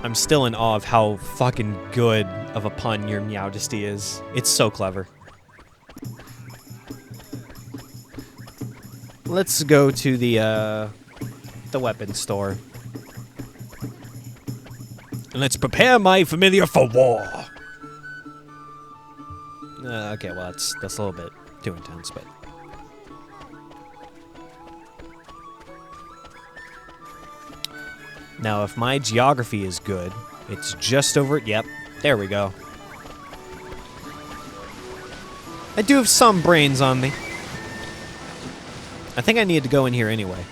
I'm still in awe of how fucking good of a pun your majesty is. It's so clever. Let's go to the weapons store. And let's prepare my familiar for war. Okay, well, that's a little bit too intense, but... Now, if my geography is good, it's just over... Yep, there we go. I do have some brains on me. I think I need to go in here anyway.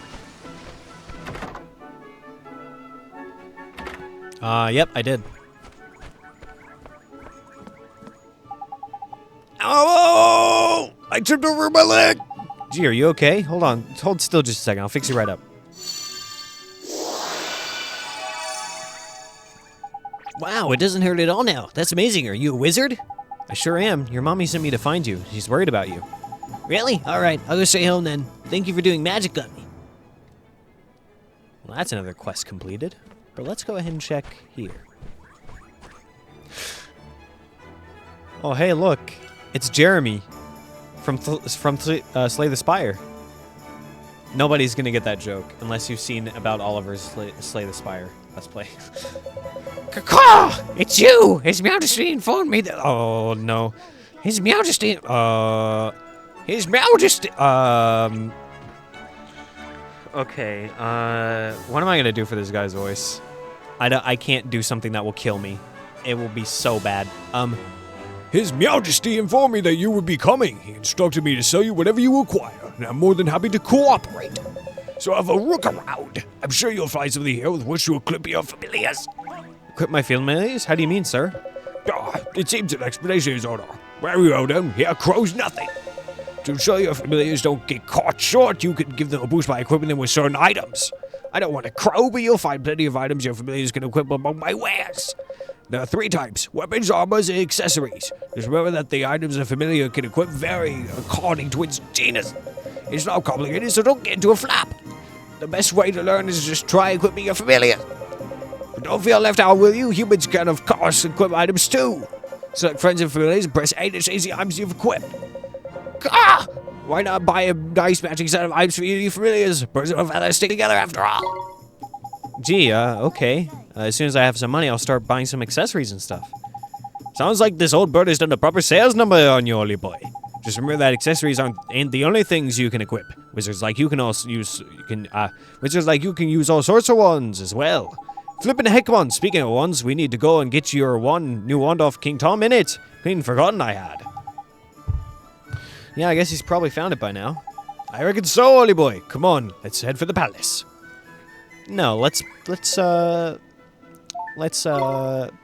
Yep, I did. Oh! I tripped over my leg! Gee, are you okay? Hold on. Hold still just a second. I'll fix you right up. Wow, it doesn't hurt at all now. That's amazing. Are you a wizard? I sure am. Your mommy sent me to find you. She's worried about you. Really? Alright, I'll go straight home then. Thank you for doing magic on me. Well, that's another quest completed. But let's go ahead and check here. Oh, hey, look. It's Jeremy from Slay the Spire. Nobody's gonna get that joke unless you've seen about Oliver's Slay the Spire Let's Play. Caw! It's you! His Majesty informed me that... Oh, no. His Majesty... His Majesty... Okay, what am I gonna do for this guy's voice? I can't do something that will kill me. It will be so bad. His Majesty informed me that you would be coming. He instructed me to sell you whatever you require, and I'm more than happy to cooperate. So have a look around. I'm sure you'll find something here with which to equip your familiars. Equip my familiars? How do you mean, sir? It seems an explanation is order. Where you go down, here crows nothing. To ensure your familiars don't get caught short, you can give them a boost by equipping them with certain items. I don't want to crow, but you'll find plenty of items your familiars can equip among my wares. There are 3 types: weapons, armors, and accessories. Just remember that the items a familiar can equip vary according to its genus. It's not complicated, so don't get into a flap. The best way to learn is just try equipping your familiar. But don't feel left out, will you? Humans can, of course, equip items too. Select friends and familiars and press A to change the items you've equipped. Ah! Why not buy a nice matching set of items for your familiars? Birds and feathers stick together after all. Gee, okay. As soon as I have some money, I'll start buying some accessories and stuff. Sounds like this old bird has done a proper sales number on you, Ollie boy. Just remember that accessories ain't the only things you can equip. Wizards like you can also use all sorts of wands as well. Flippin' heck, come on. Speaking of wands, we need to go and get your new wand off King Tom in it. Clean forgotten I had. Yeah, I guess he's probably found it by now. I reckon so, Ollie boy. Come on, let's head for the palace. No, let's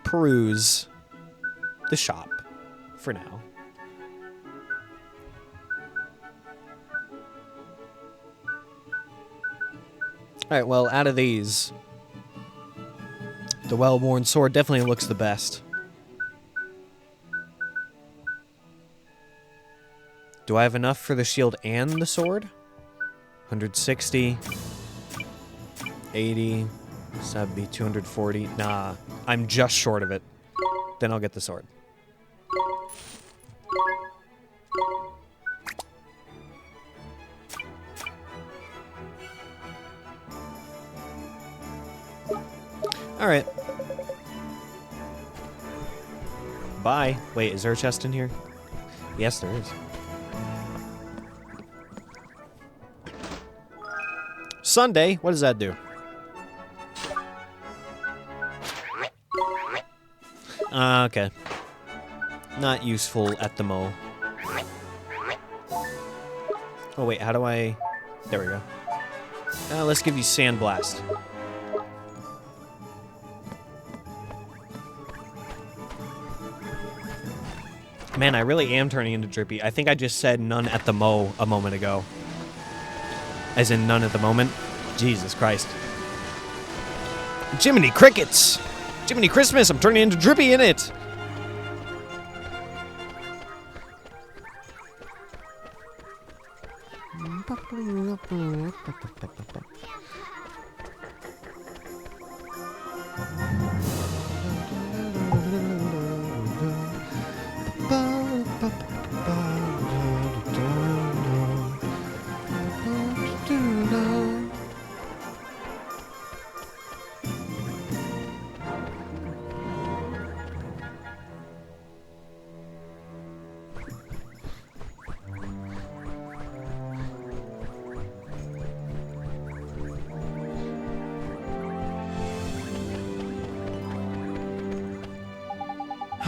peruse the shop for now. Alright, well, out of these, the well-worn sword definitely looks the best. Do I have enough for the shield and the sword? 160, 80, so that'd be 240. Nah, I'm just short of it. Then I'll get the sword. Alright. Bye. Wait, is there a chest in here? Yes, there is. Sunday? What does that do? Okay. Not useful at the mo. Oh wait, how do I... There we go. Let's give you Sandblast. Man, I really am turning into Drippy. I think I just said none at the mo a moment ago. As in none at the moment. Jesus Christ. Jiminy Crickets! Jiminy Christmas, I'm turning into Drippy in it!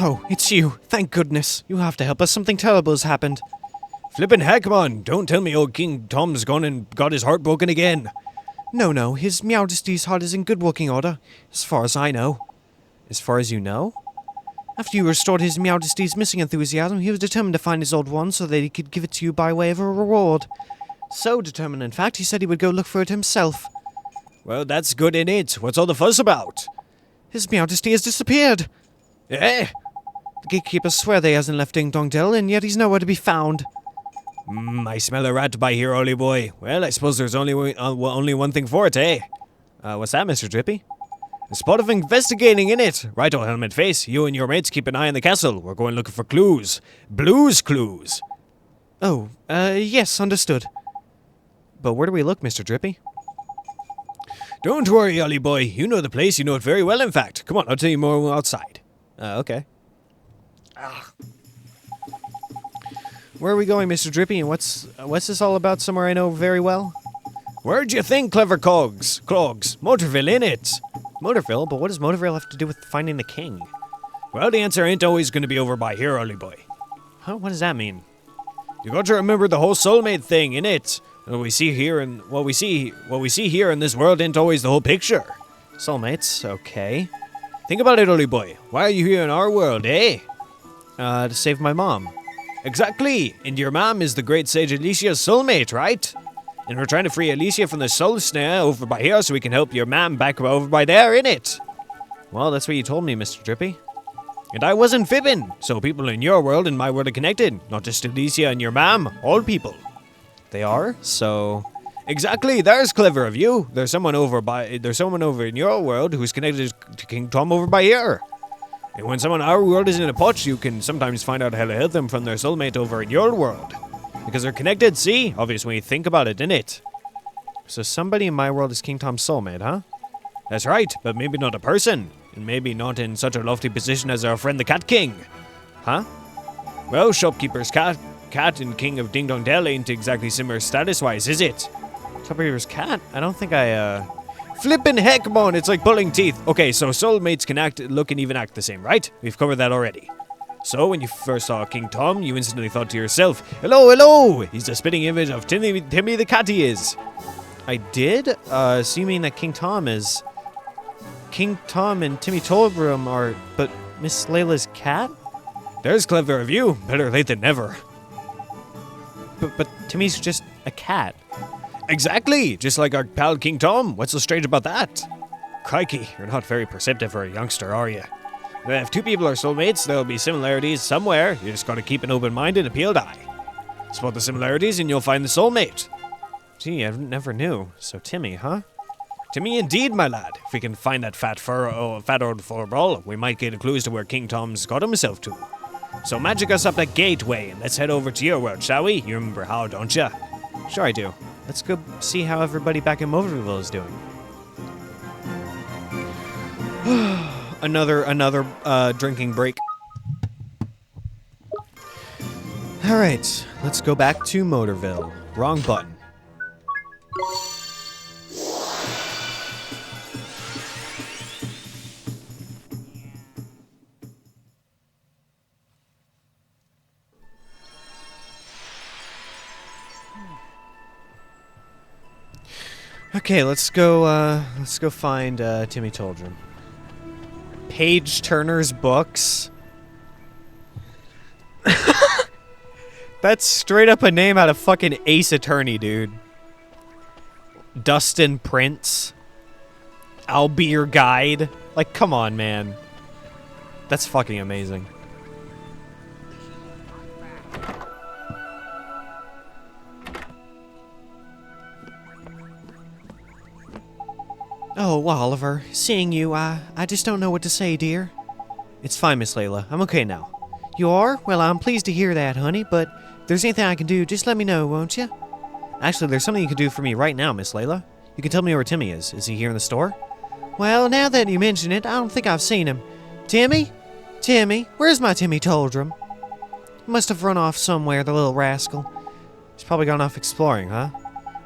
Oh, it's you. Thank goodness. You have to help us. Something terrible has happened. Flippin' heck, man. Don't tell me old King Tom's gone and got his heart broken again. No, His Majesty's heart is in good working order, as far as I know. As far as you know? After you restored His Majesty's missing enthusiasm, he was determined to find his old one so that he could give it to you by way of a reward. So determined, in fact, he said he would go look for it himself. Well, that's good in it. What's all the fuss about? His Majesty has disappeared. Eh? The gatekeepers swear that he hasn't left Ding Dong Dell, and yet he's nowhere to be found. I smell a rat by here, Ollie boy. Well, I suppose there's only one thing for it, eh? What's that, Mr. Drippy? A spot of investigating in it. Right, old Helmet Face. You and your mates keep an eye on the castle. We're going looking for clues. Blues clues. Oh, yes, understood. But where do we look, Mr. Drippy? Don't worry, Ollie boy. You know the place. You know it very well, in fact. Come on, I'll tell you more outside. Okay. Where are we going, Mr. Drippy, and what's this all about somewhere I know very well? Where'd you think, clever Clogs? Motorville, innit? Motorville? But what does Motorville have to do with finding the king? Well, the answer ain't always going to be over by here, Ollie boy. Huh? What does that mean? You got to remember the whole soulmate thing, innit? What we see here in this world ain't always the whole picture. Soulmates, okay. Think about it, Ollie boy. Why are you here in our world, eh? To save my mom. Exactly! And your mom is the great sage Alicia's soulmate, right? And we're trying to free Alicia from the soul snare over by here so we can help your mom back over by there, innit? Well, that's what you told me, Mr. Drippy. And I wasn't fibbing. So people in your world and my world are connected. Not just Alicia and your mom, all people. They are? So... Exactly, there's clever of you. There's someone over in your world who's connected to King Tom over by here. And when someone in our world is in a potch, you can sometimes find out how to help them from their soulmate over in your world. Because they're connected, see? Obvious when you think about it, innit? So somebody in my world is King Tom's soulmate, huh? That's right, but maybe not a person. And maybe not in such a lofty position as our friend the Cat King. Huh? Well, shopkeeper's cat and King of Ding Dong Dell ain't exactly similar status-wise, is it? Shopkeeper's cat? I don't think Flippin' heck, mon, it's like pulling teeth. Okay, so soulmates can look and even act the same, right? We've covered that already. So, when you first saw King Tom, you instantly thought to yourself, hello! He's the spitting image of Timmy the cat he is. I did? So you mean that King Tom is... King Tom and Timmy Tolbrum are... But Miss Layla's cat? There's clever of you. Better late than never. But Timmy's just a cat. Exactly! Just like our pal King Tom. What's so strange about that? Crikey, you're not very perceptive for a youngster, are you? If two people are soulmates, there'll be similarities somewhere. You just gotta keep an open mind and a peeled eye. Spot the similarities and you'll find the soulmate. Gee, I never knew. So Timmy, huh? Timmy indeed, my lad. If we can find that fat old furball, we might get a clue as to where King Tom's got himself to. So magic us up that gateway and let's head over to your world, shall we? You remember how, don't ya? Sure I do. Let's go see how everybody back in Motorville is doing. Another drinking break. All right, let's go back to Motorville. Wrong button. Okay, let's go find Timmy Toldrum. Page Turner's books. That's straight up a name out of fucking Ace Attorney, dude. Dustin Prince. I'll be your guide. Like, come on, man. That's fucking amazing. Oh, Oliver, seeing you, I just don't know what to say, dear. It's fine, Miss Layla. I'm okay now. You are? Well, I'm pleased to hear that, honey, but if there's anything I can do, just let me know, won't you? Actually, there's something you can do for me right now, Miss Layla. You can tell me where Timmy is. Is he here in the store? Well, now that you mention it, I don't think I've seen him. Timmy? Timmy? Where's my Timmy Toldrum? Must have run off somewhere, the little rascal. He's probably gone off exploring, huh?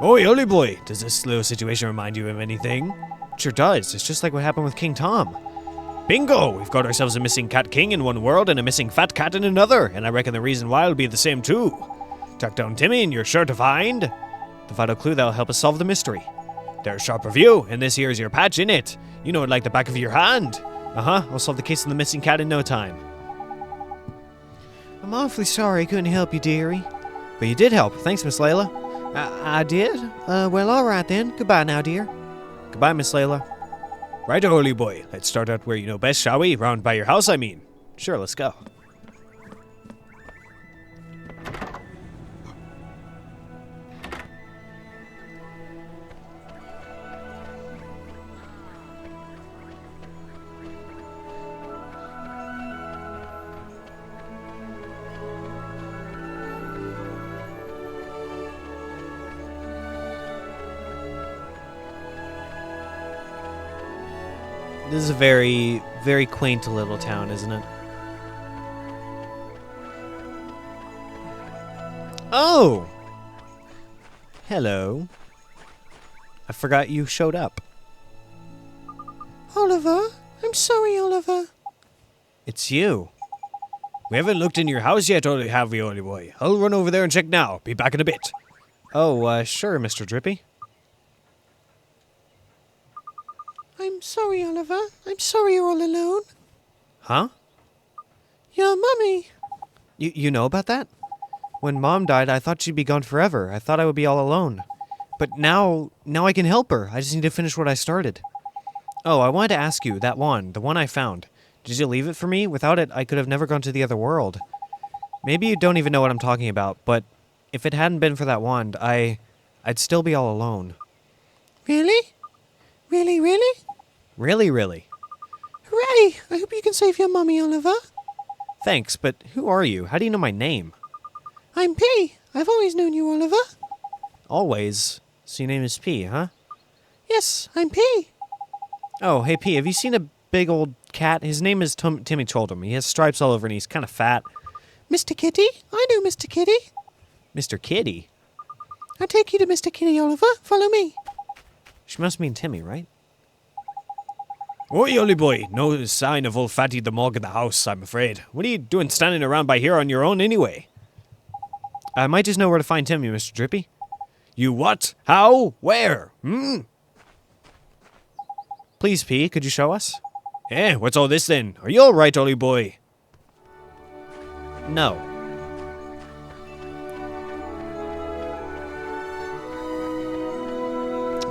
Oi, Ollie boy! Does this little situation remind you of anything? Sure does. It's just like what happened with King Tom. Bingo! We've got ourselves a missing cat king in one world and a missing fat cat in another, and I reckon the reason why will be the same too. Track down Timmy and you're sure to find the vital clue that'll help us solve the mystery. There's sharp review, and this here's your patch in it. You know it like the back of your hand. I'll solve the case of the missing cat in no time. I'm awfully sorry I couldn't help you, dearie. But you did help. Thanks, Miss Layla. I did? Well, alright then. Goodbye now, dear. Goodbye, Miss Layla. Right, holy boy. Let's start out where you know best, shall we? Round by your house, I mean. Sure, let's go. This is a very, very quaint little town, isn't it? Oh! Hello. I forgot you showed up. Oliver? I'm sorry, Oliver. It's you. We haven't looked in your house yet, have we, Ollie boy? I'll run over there and check now. Be back in a bit. Oh, sure, Mr. Drippy. I'm sorry, Oliver. I'm sorry you're all alone. Huh? Your mummy. You know about that? When Mom died, I thought she'd be gone forever. I thought I would be all alone. But now I can help her. I just need to finish what I started. Oh, I wanted to ask you, that wand, the one I found. Did you leave it for me? Without it, I could have never gone to the other world. Maybe you don't even know what I'm talking about, but if it hadn't been for that wand, I'd still be all alone. Really? Really, really? Really, really. Hooray! I hope you can save your mummy, Oliver. Thanks, but who are you? How do you know my name? I'm P. I've always known you, Oliver. Always? So your name is P, huh? Yes, I'm P. Oh, hey P, have you seen a big old cat? His name is Timmy Toldrum. He has stripes all over and he's kind of fat. Mr. Kitty? I know Mr. Kitty. Mr. Kitty? I'll take you to Mr. Kitty, Oliver. Follow me. She must mean Timmy, right? Oi, Ollie boy. No sign of old Fatty the Mog in the house, I'm afraid. What are you doing standing around by here on your own anyway? I might just know where to find Timmy, Mr. Drippy. You what? How? Where? Please, P, could you show us? What's all this then? Are you alright, Ollie boy? No.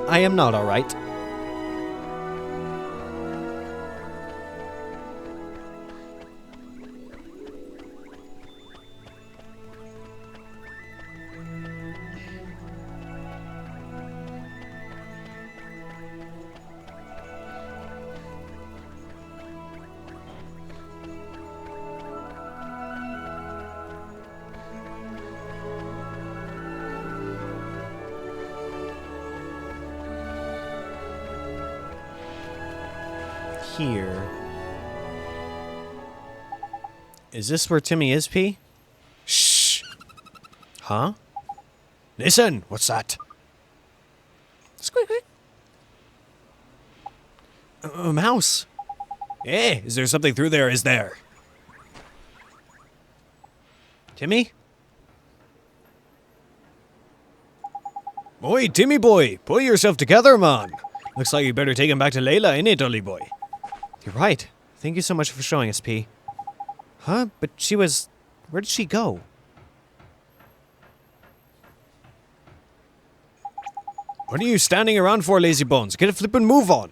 I am not alright. here. Is this where Timmy is, P? Shh. Huh? Listen, what's that? Squeak, squeak. A mouse. Hey, is there something through there? Is there? Timmy? Boy, Timmy boy, pull yourself together, man. Looks like you better take him back to Layla, innit, Ollie boy? You're right. Thank you so much for showing us, P. Huh? But she was... Where did she go? What are you standing around for, lazy bones? Get a flippin' move on.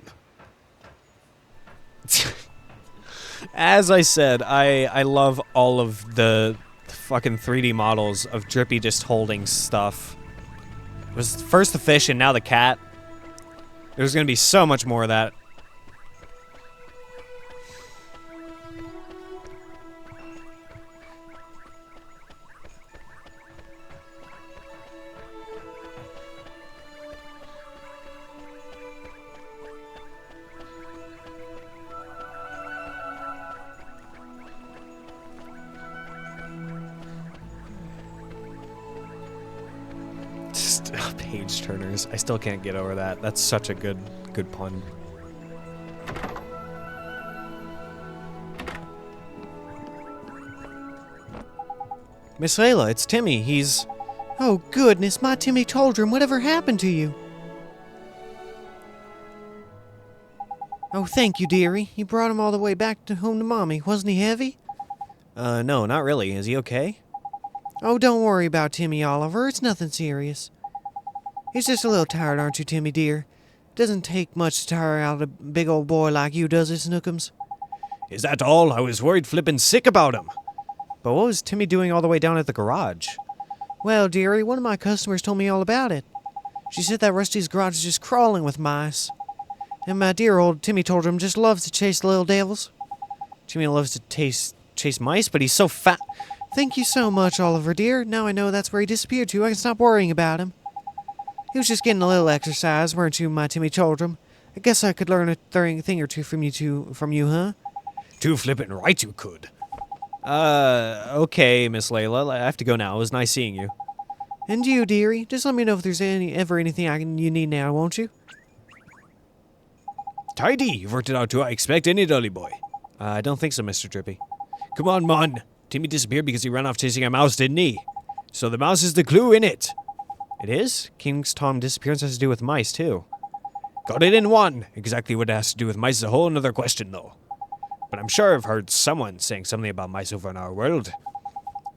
As I said, I love all of the fucking 3D models of Drippy just holding stuff. It was first the fish and now the cat. There's gonna be so much more of that. Page turners. I still can't get over that. That's such a good pun. Miss Layla, it's Timmy. He's... Oh, goodness, my Timmy Toldrum, whatever happened to you? Oh, thank you, dearie. You brought him all the way back to home to Mommy. Wasn't he heavy? No, not really. Is he okay? Oh, don't worry about Timmy, Oliver. It's nothing serious. He's just a little tired, aren't you, Timmy, dear? Doesn't take much to tire out a big old boy like you, does it, Snookums? Is that all? I was worried flippin' sick about him. But what was Timmy doing all the way down at the garage? Well, dearie, one of my customers told me all about it. She said that Rusty's garage is just crawling with mice. And my dear old Timmy Toldrum just loves to chase the little devils. Timmy loves to chase mice, but he's so fat. Thank you so much, Oliver, dear. Now I know that's where he disappeared to. I can stop worrying about him. He was just getting a little exercise, weren't you, my Timmy Toldrum? I guess I could learn a thing or two from you, huh? Too flippin' right you could. Okay, Miss Layla. I have to go now. It was nice seeing you. And you, dearie. Just let me know if there's ever anything you need now, won't you? Tidy, you've worked it out too, I expect, any dolly boy. I don't think so, Mr. Drippy. Come on, man. Timmy disappeared because he ran off chasing a mouse, didn't he? So the mouse is the clue, innit? It is? King's Tom disappearance has to do with mice, too. Got it in one. Exactly what it has to do with mice is a whole other question, though. But I'm sure I've heard someone saying something about mice over in our world.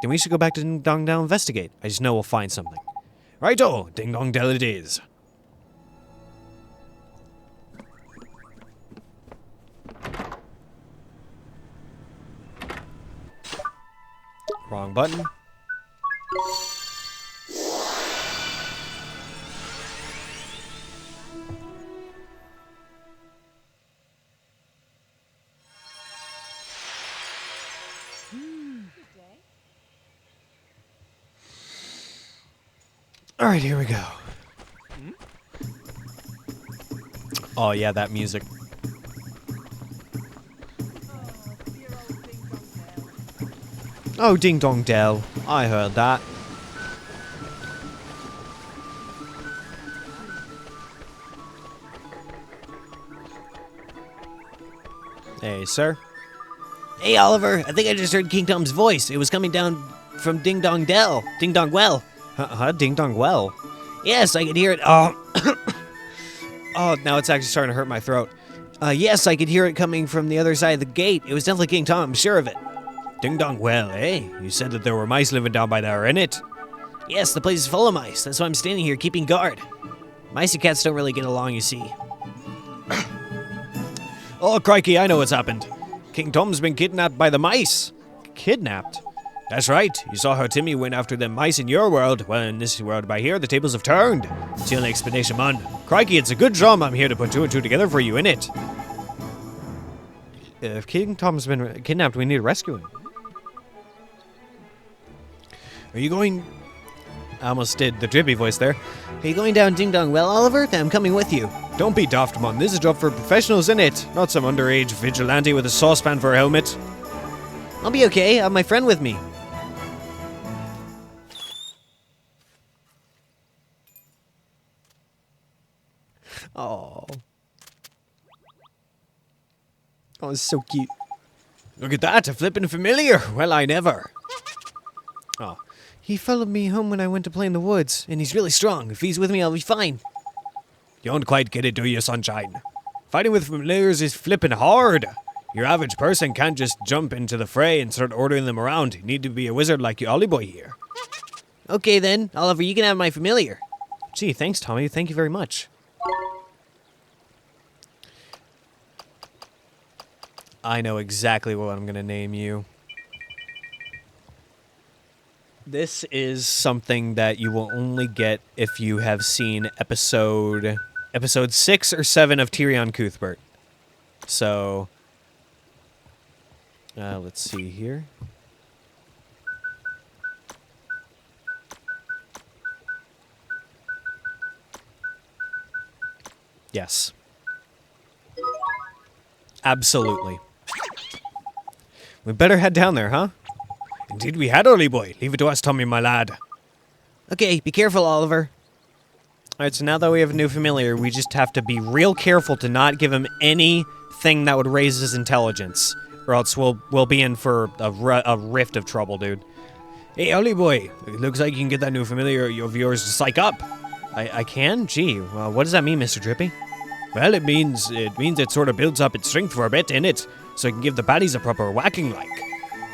Then we should go back to Ding Dong Dell and investigate. I just know we'll find something. Righto, Ding Dong Dell it is. Wrong button. All right, here we go. Oh yeah, that music. Oh, Ding Dong Dell. I heard that. Hey, sir. Hey, Oliver, I think I just heard King Tom's voice. It was coming down from Ding Dong Dell. Ding Dong Well. Huh? Ding Dong Well? Yes, I could hear it. Oh, Oh, now it's actually starting to hurt my throat. yes, I could hear it coming from the other side of the gate. It was definitely King Tom, I'm sure of it. Ding Dong Well, eh? You said that there were mice living down by there, innit? Yes, the place is full of mice. That's why I'm standing here keeping guard. Mice and cats don't really get along, you see. Oh, crikey, I know what's happened. King Tom's been kidnapped by the mice. Kidnapped? That's right. You saw how Timmy went after them mice in your world. Well, in this world by here, the tables have turned. It's the only explanation, man. Crikey, it's a good drum. I'm here to put two and two together for you, innit? If King Tom's been kidnapped, we need to rescue him. Are you going... I almost did the drippy voice there. Are you going down Ding Dong Well, Oliver? Then I'm coming with you. Don't be daft, man. This is a job for professionals, innit? Not some underage vigilante with a saucepan for a helmet. I'll be okay. I have my friend with me. Oh. Oh, it's so cute. Look at that, a flippin' familiar. Well, I never. Oh. He followed me home when I went to play in the woods, and he's really strong. If he's with me, I'll be fine. You don't quite get it, do you, sunshine? Fighting with familiars is flippin' hard. Your average person can't just jump into the fray and start ordering them around. You need to be a wizard like you Ollie Boy here. Okay then, Oliver, you can have my familiar. Gee, thanks, Tommy. Thank you very much. I know exactly what I'm gonna name you. This is something that you will only get if you have seen episode 6 or 7 of Tyrion Cuthbert. So, let's see here. Yes. Absolutely. We better head down there, huh? Indeed we had, Ollie Boy. Leave it to us, Tommy, my lad. Okay, be careful, Oliver. Alright, so now that we have a new familiar, we just have to be real careful to not give him anything that would raise his intelligence. Or else we'll be in for a rift of trouble, dude. Hey, Ollie Boy. It looks like you can get that new familiar of yours to psych up. I can? Gee, well, what does that mean, Mr. Drippy? Well, it means it sort of builds up its strength for a bit, innit? So it can give the baddies a proper whacking like.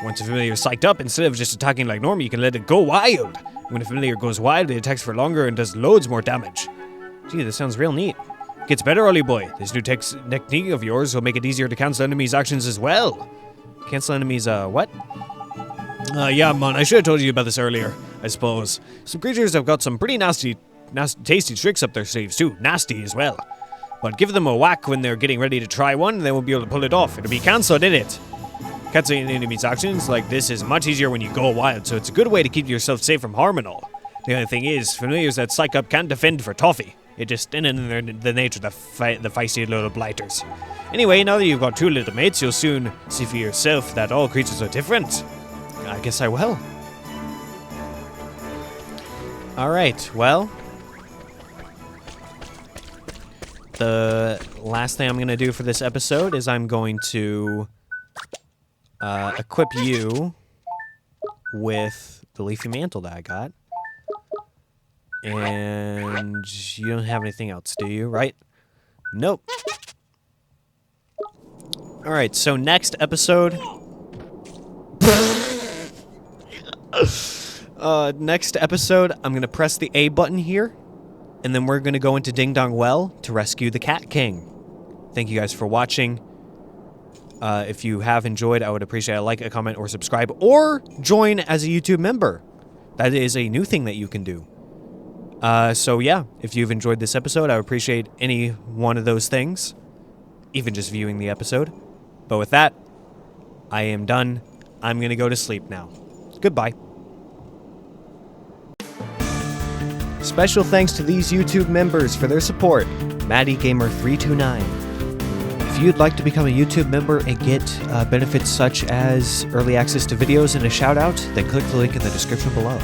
Once a familiar is psyched up, instead of just attacking like normal, you can let it go wild. When a familiar goes wild, it attacks for longer and does loads more damage. Gee, this sounds real neat. Gets better, Ollie Boy. This new technique of yours will make it easier to cancel enemies' actions as well. Cancel enemies, what? Yeah, man, I should have told you about this earlier, I suppose. Some creatures have got some pretty tasty tricks up their sleeves, too. Nasty as well. But give them a whack when they're getting ready to try one, and they won't be able to pull it off. It'll be cancelled, innit? Cancelling enemies' actions like this is much easier when you go wild, so it's a good way to keep yourself safe from harm and all. The only thing is, familiars that psych up can't defend for toffee. It just isn't in the nature of the feisty little blighters. Anyway, now that you've got 2 little mates, you'll soon see for yourself that all creatures are different. I guess I will. Alright, well. The last thing I'm going to do for this episode is I'm going to equip you with the leafy mantle that I got. And you don't have anything else, do you? Right? Nope. Alright, so next episode... next episode, I'm going to press the A button here. And then we're going to go into Ding Dong Well to rescue the Cat King. Thank you guys for watching. If you have enjoyed, I would appreciate a like, a comment, or subscribe, or join as a YouTube member. That is a new thing that you can do. So yeah, if you've enjoyed this episode, I would appreciate any one of those things. Even just viewing the episode. But with that, I am done. I'm going to go to sleep now. Goodbye. Special thanks to these YouTube members for their support. MaddieGamer329. If you'd like to become a YouTube member and get benefits such as early access to videos and a shout out, then click the link in the description below.